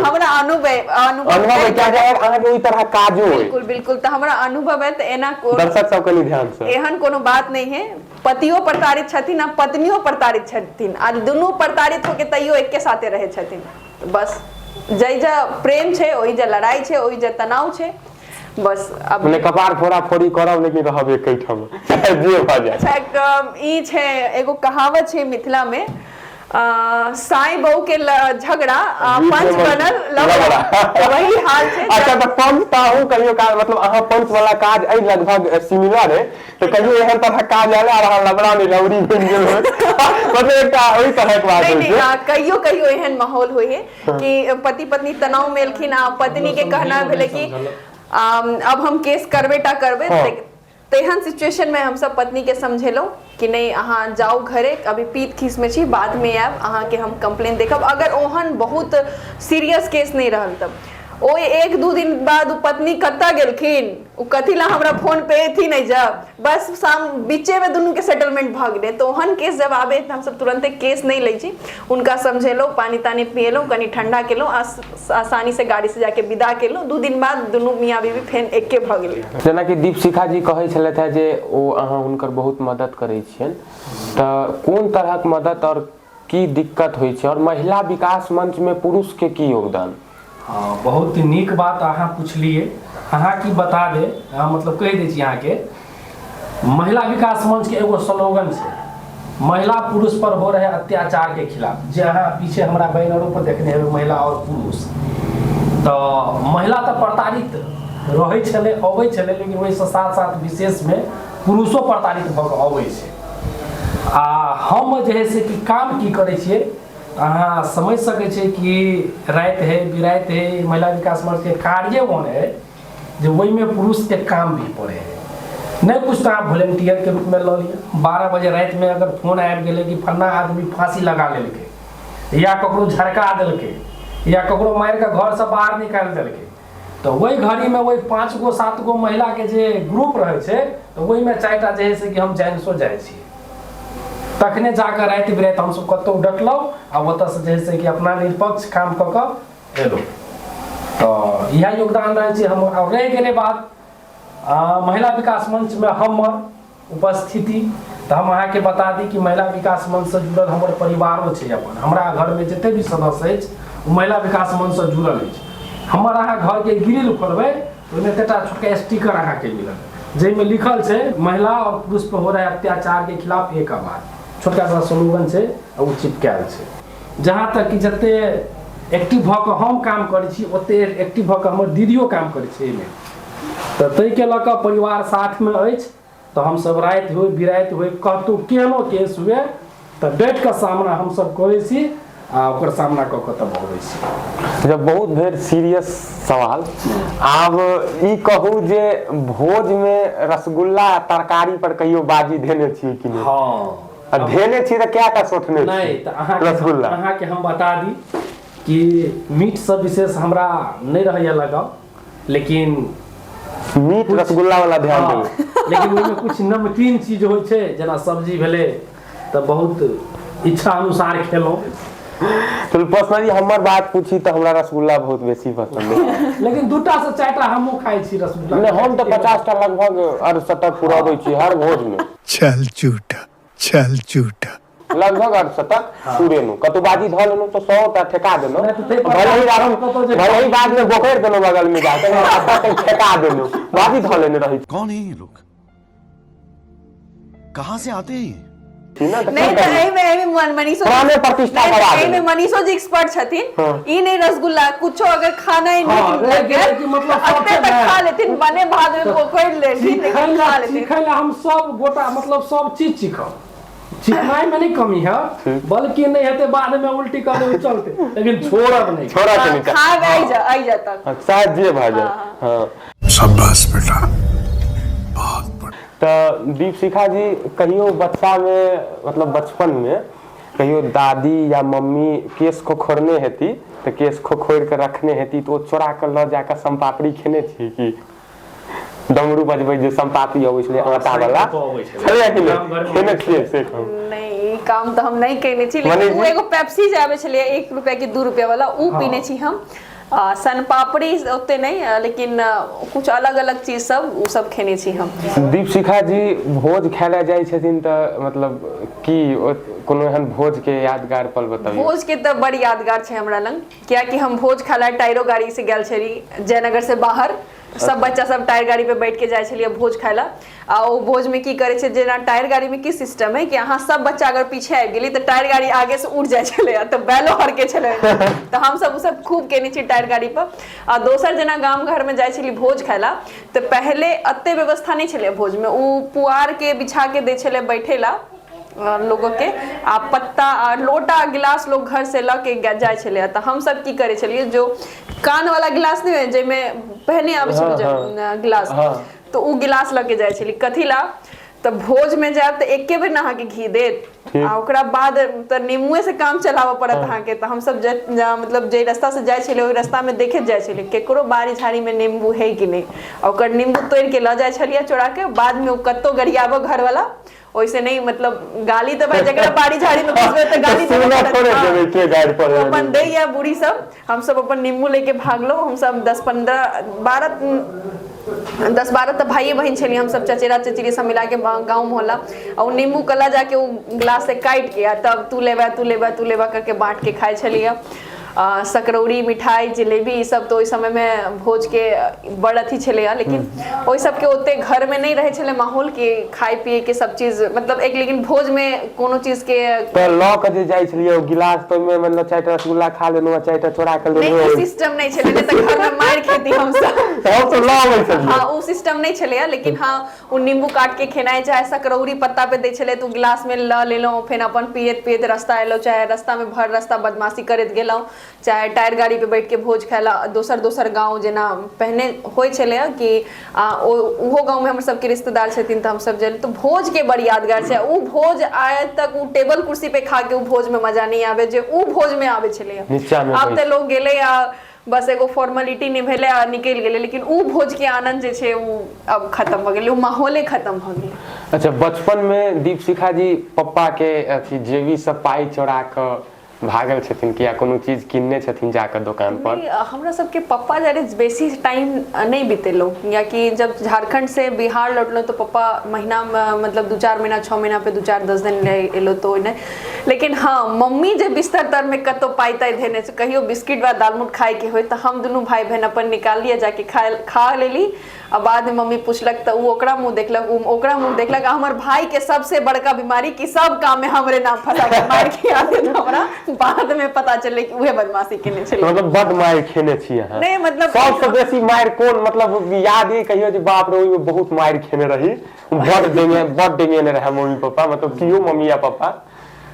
हमरा अनुभव क्या जाय अहाँ के ओई तरह काजो होय। बिल्कुल बिल्कुल। तो हमरा अनुभव है, तो एना दर्शक सब कनी ध्यान से, एहन कोनो बात नहीं है। पतियो प्रताड़ित छथिन आ पत्नियों प्रताड़ित छथिन, आ दुनू प्रताड़ित होके तैयो एक के साथे रहे छथिन। तो बस जै जा प्रेम छै, ओहि जा लड़ाई छै, ओहि जा तनाव छै। बस अब अपने कपार फोड़ा फोड़ी करब, लेकिन रहब एकै ठाम चाहे जे भ जाय। अच्छा, ई छै एगो कहावत छै मिथिला में, साईं बहू के झगड़ा पंच बनल लफड़ा, वही हाल छै। अच्छा, तो पंच ताहू कहियो काल, मतलब अहाँ पंच वाला काज आई लगभग सिमिलर है, तो कहियो एहन तरह काज आले आ लबड़ा में लौड़ी बन गेल हो, मतलब एकटा ओई तरह के बात नहीं, कहियो कहियो एहन माहौल होय है कि पति पत्नी तनाव में एलखिन आ पत्नी के कहना भेले कि अब हम केस करबे टा करबे। तेहन सिचुएशन में हम सब पत्नी के समझेलो कि नहीं अहाँ जाओ घरे, अभी पीत खीस में छी, बाद में आब अहाँ के हम कंप्लेन देखब। अगर ओहन बहुत सीरियस केस नहीं रहल तब ओ 1-2 दिन बाद पत्नी कत्ता गेलखिन, उ कथी ला हमरा फोन पे थी नहीं जा, बस शाम बीचे में दुनू के सेटलमेंट भ गेले। तो ओहन केस जब आबे त हम सब तुरंते केस नहीं लै छी, उनका समझेलो, पानी तानी पिएलो, कनी ठंडा केलो, आसानी से गाड़ी से जाके विदा केलो। 2 दिन बाद दुनू मियाँ बीवी फेन एके भ गेले। जेना कि दीपशिखा जी कहै छलथि है जे ओ अहाँ हुनकर बहुत मदद करै छियनि, तऽ कोन तरहक मदद और की दिक्कत होइ छै, और महिला विकास मंच में पुरुष के की योगदान? हाँ, बहुत नीक बात अहाँ पुछलिए। अहाँ की बता दे, मतलब कह दै छी अहाँ के, महिला विकास मंच के एगो स्लोगन छै, महिला पुरुष पर हो रहे अत्याचार के खिलाफ। जे अहाँ पीछे हमरा बैनरों पर देखने हैं महिला और पुरुष, तो महिला तो प्रताड़ित रहे छले, अबै छले, लेकिन वही से साथ साथ विशेष में पुरुषो प्रताड़ित भऽ कऽ अबै छै। आ हम जे है से कि काम की करै छियै, अहाँ समझ सकै छियै कि रात है बिरात है महिला विकास मंच के कार्य वन है जो वही में पुरुष के काम भी पड़े है। नहीं कुछ तो आप वॉलेंटियर के रूप में लऽ लिया। 12 बजे रात में अगर फोन आबि गेलै कि फन्ना आदमी फांसी लगा लेलकै, या ककरो झड़का देलकै, या ककरो मारि के घर से बाहर निकालि देलकै, तो वही घड़ी में वही 5 गो 7 गो महिला के जे ग्रुप रहे छै, तो वही में 4टा जे है से कि हम जानिसो जाइ छी। तखने जाकर रात बिरात हम सब कतौ डटलौ आ ओतऽ से जे से कि अपना निष्पक्ष काम कऽ कऽ एलो। तो यह योगदान रहे छै हम। और रह गेलै बात महिला विकास मंच में हमर उपस्थिति, तो हम अहाँ के बता दी कि महिला विकास मंच से जुड़ल हमर परिवारो छै अपन। हमरा घर में जते भी सदस्य अछि ओ महिला विकास मंच से जुड़ल अछि। हमर अहाँ घर के ग्रिल खोलबै तो ओहिमे एकटा छोटका स्टिकर अहाँ के मिलत, जाहिमे लिखल छै महिला और पुरुष पर हो रहे अत्याचार के खिलाफ एक आवाज। छोटका सा स्लोगन छै और वो चिपकायल छै। जहाँ तक कि जते एक्टिव भऽ कऽ हम काम करै छी, ओते एक्टिव भऽ कऽ हमर दीदियो काम करै छै एहिमे। तऽ ताहि के लऽ कऽ परिवार साथ में अछि, तो हम सब रात हो बिरात हो कतौ केहनो केस हुए तो डट के सामना हम सब करै छी आ ओकर सामना कऽ कऽ तब अबै छी। जब बहुत भेर सीरियस सवाल, आब ई कहू जे भोज में रसगुल्ला तरकारी पर कहियो बाजी देने छी कि नहीं? हाँ धेने छी तो क्या का सोचने नहीं, तो रसगुल्ला अहाँ के हम बता दी कि मीट से विशेष हमरा नहीं रहैया लगाव, लेकिन मीट रसगुल्ला वाला ध्यान हाँ, देबै। लेकिन ओहिमे कुछ नमकीन चीज होइ छै, जेना सब्जी भेलै तो बहुत इच्छा अनुसार खेलौं। तो पर्सनली हमर बात पूछी तो हमरा रसगुल्ला बहुत बेसी पसंद है। लेकिन 2टा से 4टा हमहूँ खाइ छी रसगुल्ला। नहीं, हम तो 50टा लगभग 68 पुराबै छी हर भोज में। चल झूठा, चल झूठा। लगभग 68 पूरे नु कतौ बाजी ध लेनु तो 100टा ठेका देनु, भले ही बाद में बोकेर देनु बगल में जाके ठेका देनु, बाजी ध लेने रही। कौन है ये लोग, कहाँ से आते हैं? नहीं तो एहिमे मनीषो पुराने प्रतिष्ठा करा दे। एहिमे मनीषो जी एक्सपर्ट छथिन। ई नहीं रसगुल्ला कुछो अगर खाना ही हाँ, नहीं लगे कि मतलब अत्ते तक खा लेथिन, बने भात में बोकर लेथिन, लेकिन खा लेथिन। चिखै हम सब गोटा मतलब सब चीज चिखब, चिकनाई में नहीं कमी है, बल्कि नहीं हेते बाद में उल्टी कर देबै चलते, लेकिन छोड़ब नहीं, छोड़ा के नहीं खा आई जा तक शायद जे भ जाए। हां शाबाश बेटा, बहुत बढ़िया। तो दीपशिखा जी कहियो बच्चा में मतलब बचपन में कहियो दादी या मम्मी केस खोखोरने हेती, तो केस खोखोर के रखने हेती, तो चोरा के ल जाकर संपापड़ी खेने छी कि डमरू बजबै जे संपापड़ी अबै छलै आटा वाला छलै कि नहीं खेने छियै से? नहीं, काम तो हम नहीं कहने छी, लेकिन वो एगो पेप्सी जे आवे छलै 1 रुपया की 2 रुपया वाला, उ पीने छी हम। सन पापड़ी ओते नहीं, लेकिन कुछ अलग अलग चीज सब उ सब खेने छी हम। दीपशिखा जी भोज खायला जाइ छथिन तऽ मतलब की कोनो एहन भोज के यादगार पल बताइए? भोज के तो बड़ी यादगार छै हमरा लंग, किया कि हम भोज खाला टायरो गाड़ी से गेल छली जयनगर से बाहर। सब बच्चा सब टायर गाड़ी पे बैठ के जाय छलिए भोज खायला। आ ओ भोज में की करे छै, जेना टायर गाड़ी में की सिस्टम है कि अहाँ सब बच्चा अगर पीछे आबि गेली तो टायर गाड़ी आगे से उड़ जाय छले, तो बैलो हर के छले। तो हम सब खूब केने छी टायर गाड़ी पर। आ दोसर जेना गाम घर में जाय छली भोज खायला, तो पहले अत्ते व्यवस्था नहीं छले भोज में, उ पुआर के बिछा के दे छले बैठेला लोगों के, आ पत्ता आ लोटा गिलास लोग घर से ला के जाय छले। तो हम सब की करे छलिए, जो कान वाला गिलास नहीं है जेमे पहने आवे छले गिलास, तो उ गिलास लगे जाए छली कथी ला तो भोज में जाब तो एके बेर नहा के घी देत आ ओकरा बाद तो नींबुए से काम चलावऽ पड़त अहाँ के। तो हम सब मतलब जे रास्ता से जाय छले ओहि रास्ता में देखे जाय छले केकरो बाड़ी झाड़ी में नींबू है कि नहीं, ओकर नींबू तोड़ के ल जाय छलिए चोरा के। बाद में कत्तो गरियाबो घर वाला वैसे नहीं, मतलब गाली तो भाई जगह बाड़ी झाड़ी में घुसबे तो गाली तो अपन दे या बूढ़ी सब। हम सब अपन नींबू लेके भागलो, हम सब 10-12 तो भाई बहन छली, हम सब चचेरा चचेरी सब मिला के गाँव मोहल्ला और नींबू कला जाके वो गिलास से काट के तब तू लेबा करके बांट के खाए छलिए। सकरौरी मिठाई जलेबी ये सब तो ओइ समय में भोज के बड़ अथी छले, लेकिन ओइ सब के ओते घर में नहीं रहे छले माहौल के खाए पिए के सब चीज मतलब एक। लेकिन भोज में कोनो चीज के तो लॉ के जे जाय छलिए गिलास तो में मतलब चारटा रसगुल्ला खा लेनो चारटा चोरा कर लेनो, नहीं सिस्टम नहीं छले तो घर में मार खेती हम सब तो लॉ होय छलिए। हां वो सिस्टम नहीं छले, लेकिन हां वो नींबू काट के खेनाय चाहे सकरौरी पत्ता पे दे छले तो गिलास में ल लेलो, फिर अपन पियत रास्ता एलो, चाहे रास्ता में भर रास्ता बदमाशी करत गेलो, चाहे टायर गाड़ी पे बैठ के भोज खाला दोसर गांव जेना पहने होय छले कि उहो गांव में हम सबके रिश्तेदार छथिन तो हम सब जल तो भोज के बड़ी यादगार छै। उ भोज आय तक उ टेबल कुर्सी पे खा के उ भोज में मजा नहीं आवे जे उ भोज में आवे छले। अब तो लोग गेले या बस एगो फॉर्मेलिटी निभेले आ निकल गेले, लेकिन उ भोज के आनंद जे छै उ अब खत्म भ गेले, उ माहौले खत्म भ गेले। अच्छा बचपन में दीपशिखा जी पप्पा के अथी जेबी से पाई चोरा के भागल छथिन कि या कोनो चीज किनने छथिन जाकर दुकान पर? हमरा सबके पप्पा जरे बेसी टाइम नहीं बीतेलो, या कि जब झारखंड से बिहार लौटलो तो पप्पा महीना मतलब 2-4 महीना 6 महीना पे 2-4-10 दिन एलो तो नहीं। लेकिन हाँ मम्मी जे बिस्तर तर में कतो पाइता देने से कहियो बिस्किट व दालमोट खाए के होय तो हम दोनों भाई बहन अपन निकाल लिया जाके खा लेली। और बाद में मम्मी पूछलक तो ओकरा मुंह देखलक हमर भाई के सबसे बड़का बीमारी कि सब काम में हमरे नाम फंसा के मार के आदत हमरा बाद में पता चले कि उहे बदमाशी केने छले। मतलब बड मार खेने छी अहाँ? नहीं मतलब सबसे बेसी मार कोन मतलब याद है कहियो जे बाप रे ओइ में बहुत मार खेने रही, बड डेंगे ने रहे मम्मी पापा मतलब कियो मम्मी या पापा।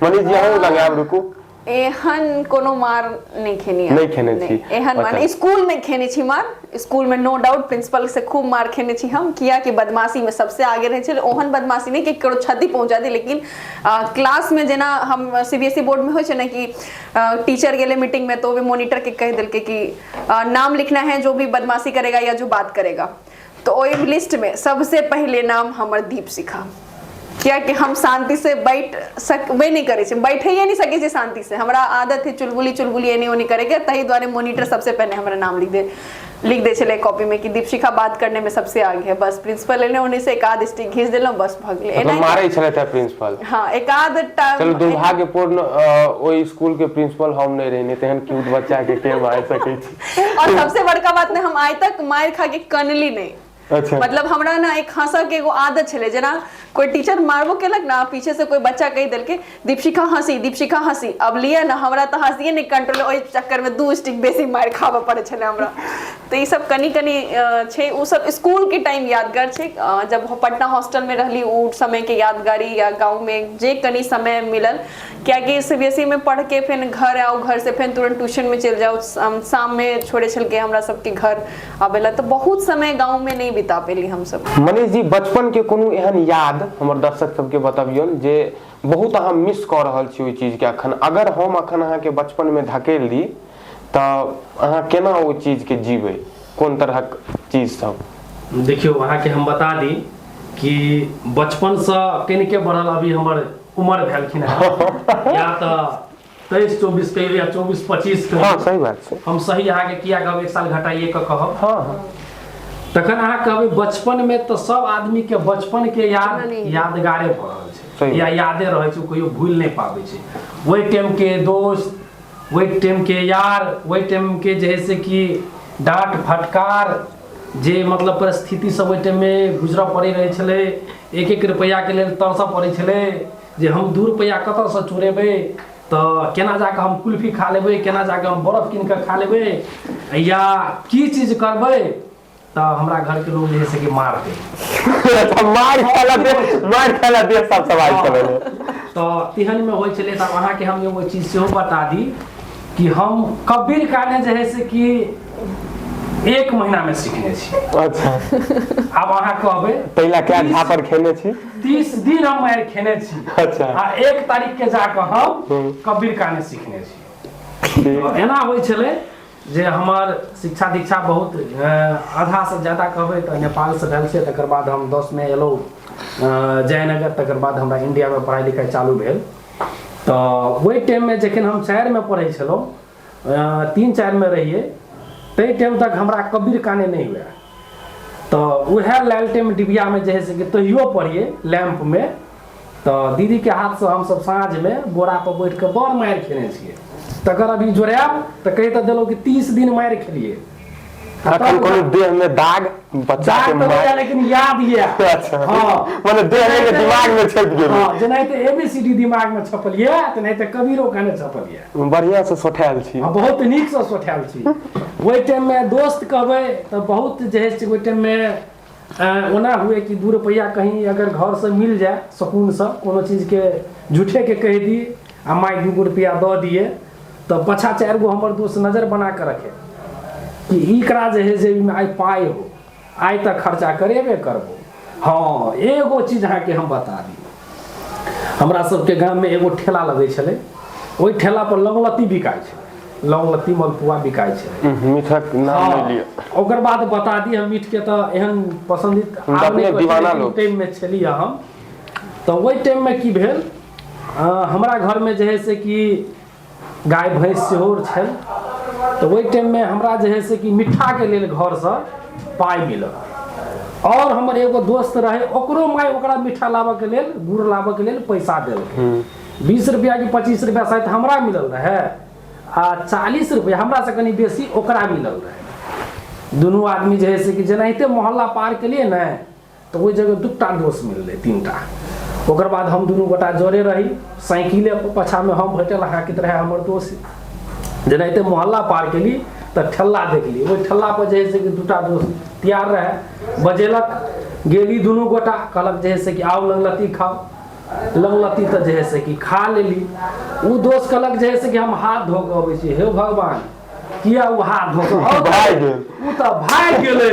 मनीष जी अहूँ लगाम रुकू। एहन कोनो मार नहीं खेनी नहीं खेने छी एहन मार स्कूल में खेने छी मार, स्कूल में नो डाउट प्रिंसिपल से खूब मार खेने छी हम, किया कि बदमाशी में सबसे आगे रहे छे। ओहन बदमाशी नहीं कि करो क्षति पहुंचा दी, लेकिन क्लास में जेना हम सीबीएसई बोर्ड में होय छे ना कि टीचर गेले मीटिंग में तो भी मॉनिटर के कह देलके कि नाम लिखना है जो भी बदमाशी करेगा या जो बात करेगा, तो ओई लिस्ट में सबसे पहले नाम हमर दीपशिखा। क्या कि हम शांति से वे नहीं करे बैठे ही नहीं सके शांति से, हमारा आदत है चुलबुली एनी ओनी करे के, तही द्वारे मॉनिटर सबसे पहले हमारा नाम लिख दे चले कॉपी में कि दीपशिखा बात करने में सबसे आगे है। बस प्रिंसिपल ने उन्हीं से एक आध स्टिक घिस दिलो बस भागले। मतलब मारे छले थे प्रिंसिपल? हां एक आध चलो दुर्भाग्यपूर्ण ओई स्कूल के प्रिंसिपल हम नहीं रहने तेहन क्यूट बच्चा के मार सके छी। और सबसे बड़का बात ने हम आज तक मार खा के कनली नहीं। अच्छा। मतलब हमरा ना एक हंसा के एगो आदत छले, जना कोई टीचर मारबो केलक ना पीछे से कोई बच्चा कह दिल के दीपशिखा हंसी, अब लिया ना हमरा तो हंसिए नहीं कंट्रोल, ओई चक्कर में 2 स्टिक बेसी मार खावा पड़े छले हमरा। तो ये सब कनी छे, उ सब स्कूल के टाइम यादगार छे। जब पटना हॉस्टल में रहली उ समय के यादगारी, या गांव में जे कनी समय मिलल, क्या कि सीबीएसई में पढ़ के फिर घर आओ, घर से फिर तुरंत ट्यूशन में चल जाओ, शाम में छोड़े छल के हमरा सबके घर आवेला, तो बहुत समय गांव में नहीं बिता पेली हम सब। मनीष जी बचपन के कोनो एहन याद हमर दर्शक सबके बताबियन जे बहुत अहाँ मिस कर रहल छी ओई चीज के अखन, अगर हम अखन अहाँ के बचपन में धकेल दी तो अहाँ केना ओ चीज के जीवे, कोन तरह चीज सब? देखियो अहाँ के हम बता दी कि बचपन से केन के बढ़ल अभी हमर उम्र भेलखिन या तो 23-24 के या 24-25 के। हां सही बात छै। हम सही अहाँ के किया कहब 1 साल घटाइए के कहब। हां तखन अहाँ कहबै बचपन में तो सब आदमी के बचपन के यादगारे भ रहल छै या यादे रहे छै, कोई भूल नहीं पाबै छै। वही टाइम के दोस्त, वही टाइम के यार, वही टाइम के जैसे कि डांट फटकार जे मतलब परिस्थिति सब वही टाइम में गुजर पड़े रहे छले, 1-1 रुपया के लेल तरस पड़े छले जे हम 2 रुपया कत से चोरेबे, तो केना जाके हम कुल्फी खा लेबे, केना जाके हम बर्फ कीन के खा लेबे, या की चीज करबे तो हमरा घर के लोग जैसे कि मार दे मार खेला दे सब सवाल चले। तो तिहन में होय चले। तब अहाँ के हम वो चीज से बता दी कि हम कबीर काने जैसे कि 1 महीना में सीखने छी। अच्छा आब अहाँ कहबै पहला क्या झापर खेने छी? 30 दिन हम मारि खेने छी। अच्छा। आ 1 तारीख के जाके हम कबीर काने सीखने छी। तो एना होइ छलै जे हमर शिक्षा दीक्षा बहुत आधा से ज्यादा कहबै तऽ नेपाल से भेल छै। तकर बाद हम 10 में एलहुँ जयनगर। तकर बाद हमरा इंडिया में पढ़ाई लिखाई चालू भेल। तऽ ओहि टाइम में जखन हम 4 में पढ़ै छलहुँ, 3-4 में रहिए, तै टाइम तक हमरा कबीर काने नहीं हुआ। तो वह लालटेन डिबिया में जे है से तहियो पढ़िए लैंप में। तो दीदी के हाथ से हम सब साँझ में बोरा पर बैठ के बड़ मारि खेने छिए। तकर अभी जोड़ाब तो कही तो दिलो कि 30 दिन मारि खेलिए। अखन कोनो देह में दाग बच्चा के मार, लेकिन याद ये। अच्छा हाँ, माने देह के दिमाग में छप गेल। हाँ, जेना तो ABCD दिमाग में छपल ये, तो नहीं तो कबीरो काने छपल ये। बढ़िया से सोठायल छी। बहुत नीक से सोठायल छी। ओहि टाइम में दोस्त कहबै तो बहुत जे है ओहि टाइम में ओना हुए कि 2 रुपया कहीं अगर घर से मिल जाए सुकून से कोनो चीज के झूठे के कह दी आ माई 2 रुपया दऽ दिए तो पाछा 4 गो हमर दोस्त नजर बना के रखे कि एकरा जे है से आई पाई हो, आई तक खर्चा करेबे करबो। हाँ, एगो चीज अहाँके हम बता दी। हमरा सबके गाँव में एगो ठेला लगे छलै। ओहि ठेला पर लौंगलत्ती बिकाय छै। लौंगलत्ती मलपुआ बिकाय छै। मीठक नाम ले लियो। ओकर बाद बता दी हम मीठ के तो एहन पसंदीद दीवाना लोग टाइम में छलिए हम। तो ओहि टाइम में की भेल, हमरा घर में जे है से कि गाय भैंस सेहो छल। तो वही टाइम में हमरा जे है से कि मिठा के लेल घर से पाई मिलल। और हमर एगो दोस्त रहे, ओकरो माई ओकरा मिठा लाबे के लेल, गुड़ लाबे के लेल पैसा देल। 20 रुपया कि 25 रुपया शायद हमरा मिलल रहे आ 40 रुपया हमरा से कनी बेसी ओकरा मिलल रहे। दुनू आदमी जे है से कि जेनाहिते मोहल्ला पार के लिए न, तो ओहि जगह 2टा दोस्त मिलले, 3टा। ओकर बाद हम दुनू गोटा जोड़े रही। साइकिले पछा में हम भेटल हाकित रहे हमर दोस्त। जेनाहिते मोहल्ला पार केली तो ठेला देखली। ओहि ठेला पर जे है से कि 2टा दोस्त तैयार रहे, बजेलक, गेली दुनू गोटा, कहलक जे है से कि आओ लंगलत्ती खाओ। लंगलत्ती तो जे है से कि खा लेली। उ दोस्त कहलक जे है से कि हम हाथ धो के अबै छी। हे भगवान, किया उ हाथ धो के भाग गेल? उ तो भाग गेलै।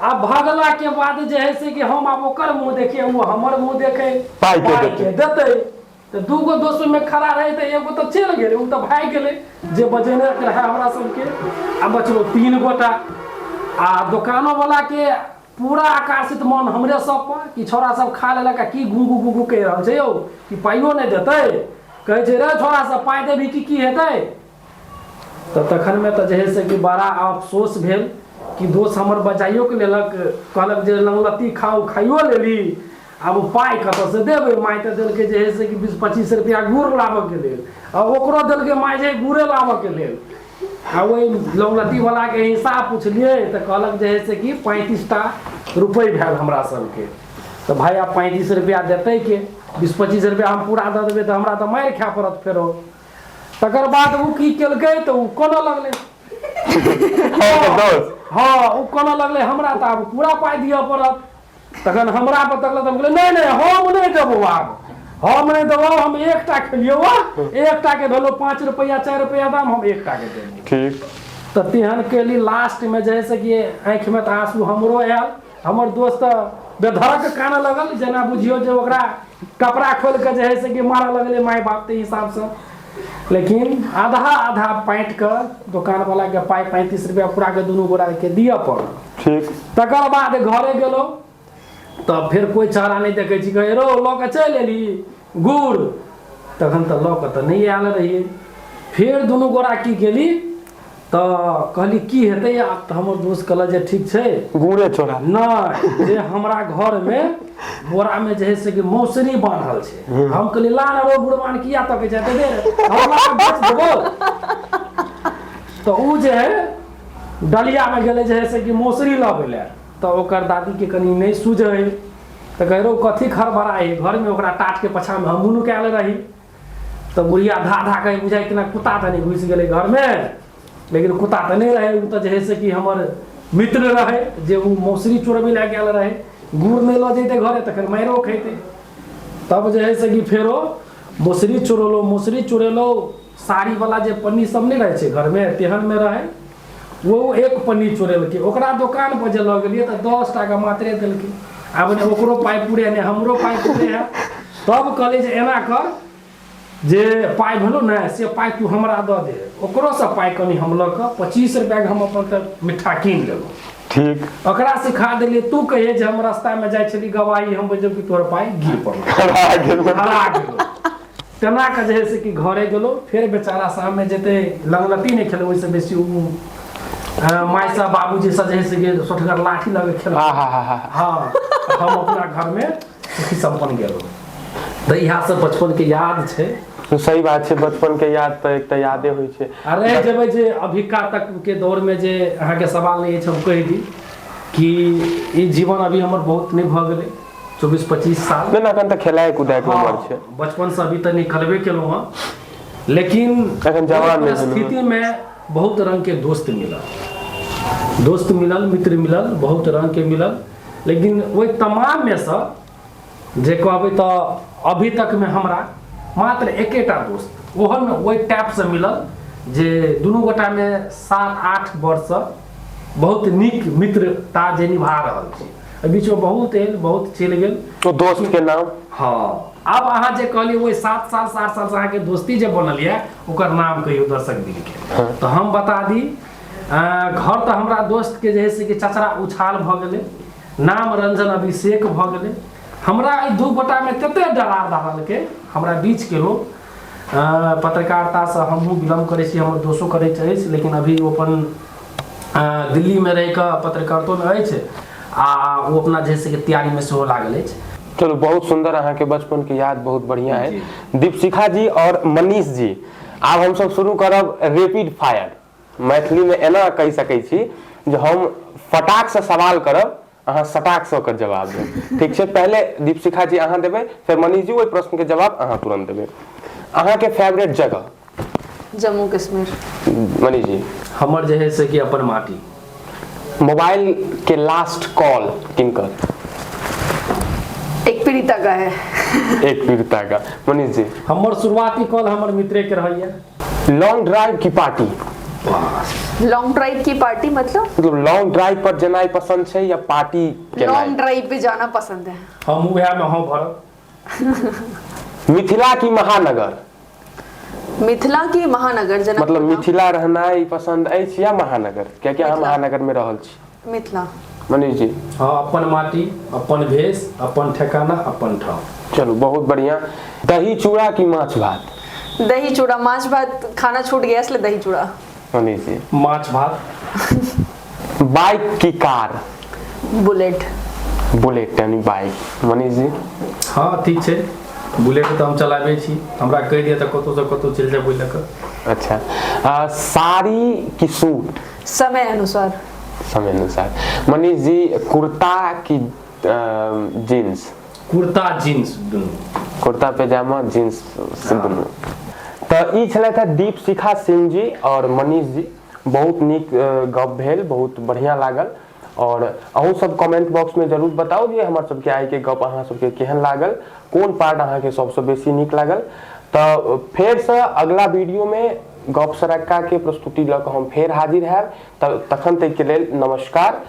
आ भागला के बाद जे है से कि हम आब ओकर मुंह देखे, उ हमर मुंह देखे, पाई के देतै। तो 2 गो दोस्त में खड़ा रहे तो एगो तो चल गेले, उ तो भाग गेले जे बजेने रहे हमरा सबके। आ बचलो 3 गोटा। आ दुकानों वाला के पूरा आकर्षित मन हमरे सब पर कि छोरा सब खा लेलक आ की गुगु गुगु कह रहल छै यौ कि पाइयो नहीं देतै। कहै छै रे छोरा सब पाई देबी की हेतै। तो तखन में तो जे है से कि बड़ा अफसोस भेल कि दोस्त हमर बजाइयो के लेलक, कहलक जे लंगलत्ती खाओ, खाइयो लेली, आब पाई कतऽ से देबै। माई तो देलकै जे है से कि 20-25 रुपया गुड़ लाबऽ के लेल, आ ओकरो देलकै माई जे गुड़े लाबऽ के लेल। आ वही लौंगलत्ती वाला के हिसाब पूछलिए तो कहलक जे है से कि 35टा रुपये भेल हमरा सबके। तो भाई आप 35 रुपया देते के, 20-25 रुपया हम पूरा दे देबै तो हमरा तो मारि खाय पड़त फेरो। तकर बाद उ की केलकै तो उ कोना लगलै। हाँ, उ कोना लगलै हमरा तो आब पूरा पाई दिअ पड़त। तखन हमरा पर तकलक, हम कहलिए नहीं हम नहीं देबो, आब हम नहीं देबो, हम 1टा खेलियो, 1टा के भेलो 5 रुपया 4 रुपया दाम, हम 1टा के देबो। ठीक। तो तेहन केली। लास्ट में जे है से कि आँख में तो आंसू हमरो आयल। हमर दोस्त बेधड़क काने लगल, जेना बुझियो जे ओकरा कपड़ा खोल के जे है से कि मारऽ लगले माई बाप के हिसाब से। लेकिन आधा पाँट के दुकान वाला के पाई 35 रुपया पूरा के दुनू गोरा के दिअ पड़ल। ठीक। तकर बाद घरे गेलो तो फिर कोई चारा नहीं देखे छी, कहे रो लऽ के चल एली गुड़। तखन तो लऽ के तो नहीं आयल रही। फिर दुनू गोरा की केली तो कहली की हेतै। आब तो हमर दोस्त कहल जे ठीक छै गुड़े छोड़ा नहीं, जे हमरा घर में बोरा में जे है से कि मौसरी बांधल छै। हम कहली ला ना रो बुढ़वान, किया तके छै दे हमरा बेच देबो। तो उ जे है डलिया में गेले जे है से कि मौसरी लाबे ले। तो ओकर दादी के कनी नहीं सूझे तो कह रो कथी खरबराई घर में, ओकरा टाट के पछा में हम मुनु कैल रही। तो बुढ़िया धा कहीं बुझाई कि ना कुत्ता तो नहीं घुस गए घर में, लेकिन कुत्ता तो नहीं रहे। उ तो जे है से कि हमर मित्र रहे जे उ मौसरी चोरबी लए गेल रहे। गुड़ नहीं लऽ जैते घरे तखन माइरो खैते। तब जे है से कि फेरो मौसरी चोरेलो। साड़ी वाला जे पन्नी सब नहीं रहे छै घर में, तेहन में रहे। वो एक पन्नी चोरेलकै, ओकरा दोकान पर जे लऽ गेलियै तऽ 10 टाका मात्रे देलकै। आब ने ओकरो पाइ पूरे ने हमरो पाइ पूरे है, तब कहलियै जे एना कर जे पाइ भेलो ने से पाइ तू हमरा दऽ दे, ओकरो से पाइ कनी हम लऽ कऽ 25 रुपया के हम अपन तऽ मिठा कीन लेलहुँ। ठीक, ओकरा सिखा देलियै, तू कहिए जे हम रास्ता में जाइ छली गवाही हम बजब कि तोहर पाइ गिर पड़लो, हरा गेलो। तेना के जे है से कि घरे गेलो, फेर बेचारा शाम में जेते लंगलती नहीं खेले, ओइसे बेसी उ माय सा बाबूजी से जे है से कि सोठगर लाठी लगे खेल। हाँ, हम अपना घर में सुखी संपन्न गेलो। तो यहाँ से बचपन के याद छै। तो सही बात है, बचपन के याद तो एक यादे हुई है। अरे जब जे अभिका तक के दौर में जे अहाँ के सवाल नहीं है, हम कह दी कि ये जीवन अभी हमर बहुत नहीं भ गेले, 24-25 साल ना अखन तक खेलाए कूदाए के उम्र छै। बचपन से अभी तक निकलबे केलहुँ हँ, लेकिन अखन जवान में स्थिति में बहुत रंग के दोस्त मिलल, मित्र मिलल, बहुत रंग के मिलल। लेकिन वही तमाम में से जे कहबै तो अभी तक में हमरा मात्र एकेटा दोस्त ओहन वही टाइप से मिलल जे दुनू गोटा में 7-8 वर्ष से बहुत निक मित्रता जे निभा रहल छी। बीच में बहुत एल, बहुत चलि गेल। तो दोस्त के नाम? हाँ, अब अहाँ जे कहलिए वही 7 साल 8 साल से अहाँ के दोस्ती जे बनल है, ओकर नाम कहियो दर्शक दिल के। तो हम बता दी, घर तो हमरा दोस्त के जे है से कि चचरा उछाल भ गेले, नाम रंजन अभिषेक भ गेले। हमरा ई दू गोटा में तते डरार रहल के हमरा बीच के लोग पत्रकारिता से हमहूँ बिलोंग करै छी, हमर दोस्तो करैत अछि, लेकिन अभी वो अपन दिल्ली में रह के पत्रकारितो में अछि आ वो अपना जे है से कि तैयारी में सेहो लागल अछि। चलो, बहुत सुंदर अहाँ के बचपन की याद बहुत बढ़िया है। दीपशिखा जी और मनीष जी, आब हम सब शुरू करब रैपिड फायर। मैथिली में एना कहि सकै छी जे हम फटाक से सवाल करब, अहाँ सटाक से ओकर जवाब देब, ठीक छै? पहले दीपशिखा जी अहाँ देबै, फिर मनीष जी ओहि प्रश्न के जवाब अहाँ तुरंत देबै। अहाँ के फेवरेट जगह? जम्मू कश्मीर। मनीष जी? हमर जे है से कि अपन माटी। मोबाइल के लास्ट कॉल किनकर? एक पीड़िता का है। एक पीड़िता का। मनीष जी? हमर शुरुआती कॉल हमर मित्रे के रहैया। लॉन्ग ड्राइव की पार्टी? लॉन्ग ड्राइव की पार्टी मतलब लॉन्ग ड्राइव पर जाना पसंद है या पार्टी? लॉन्ग ड्राइव पे जाना पसंद है। हम वह में हाँ भरत। मिथिला की महानगर? मिथिला की महानगर जनक मतलब मिथिला रहना पसंद है या महानगर? क्या क्या हम महानगर में रहल छी? मिथिला। मनीष जी? हाँ, अपन माटी, अपन भेष, अपन ठिकाना, अपन ठाव। चलो, बहुत बढ़िया। दही चूड़ा की माछ भात? दही चूड़ा। माछ भात खाना छूट गया इसलिए दही चूड़ा। मनीष जी? माछ भात। बाइक की कार? बुलेट। बुलेट यानी बाइक। मनीष जी? हाँ, ठीक है, बुलेट तो हम चलाबे छी, हमरा कह दिया तो कतो से कतो चल जाबो लेकर। अच्छा, साड़ी की सूट? समय अनुसार। समय अनुसार। मनीष जी? कुर्ता की जीन्स? कुर्ता जीन्स दुनू। कुर्ता पैजामा जीन्स दुनू। तो ई छलै था दीपशिखा सिंह जी और मनीष जी। बहुत नीक गप भेल, बहुत बढ़िया लागल। और अहूँ सब कमेंट बॉक्स में जरूर बताओ जे हमर सबके आइ के गप अहाँ सबके केहन लागल, कोन पार्ट अहाँ के सबसे बेसी नीक लागल। तो फेर से अगला वीडियो में गप सरक्का के प्रस्तुति लऽ कऽ हम फेर हाजिर हैब। तखन तक के लेल नमस्कार।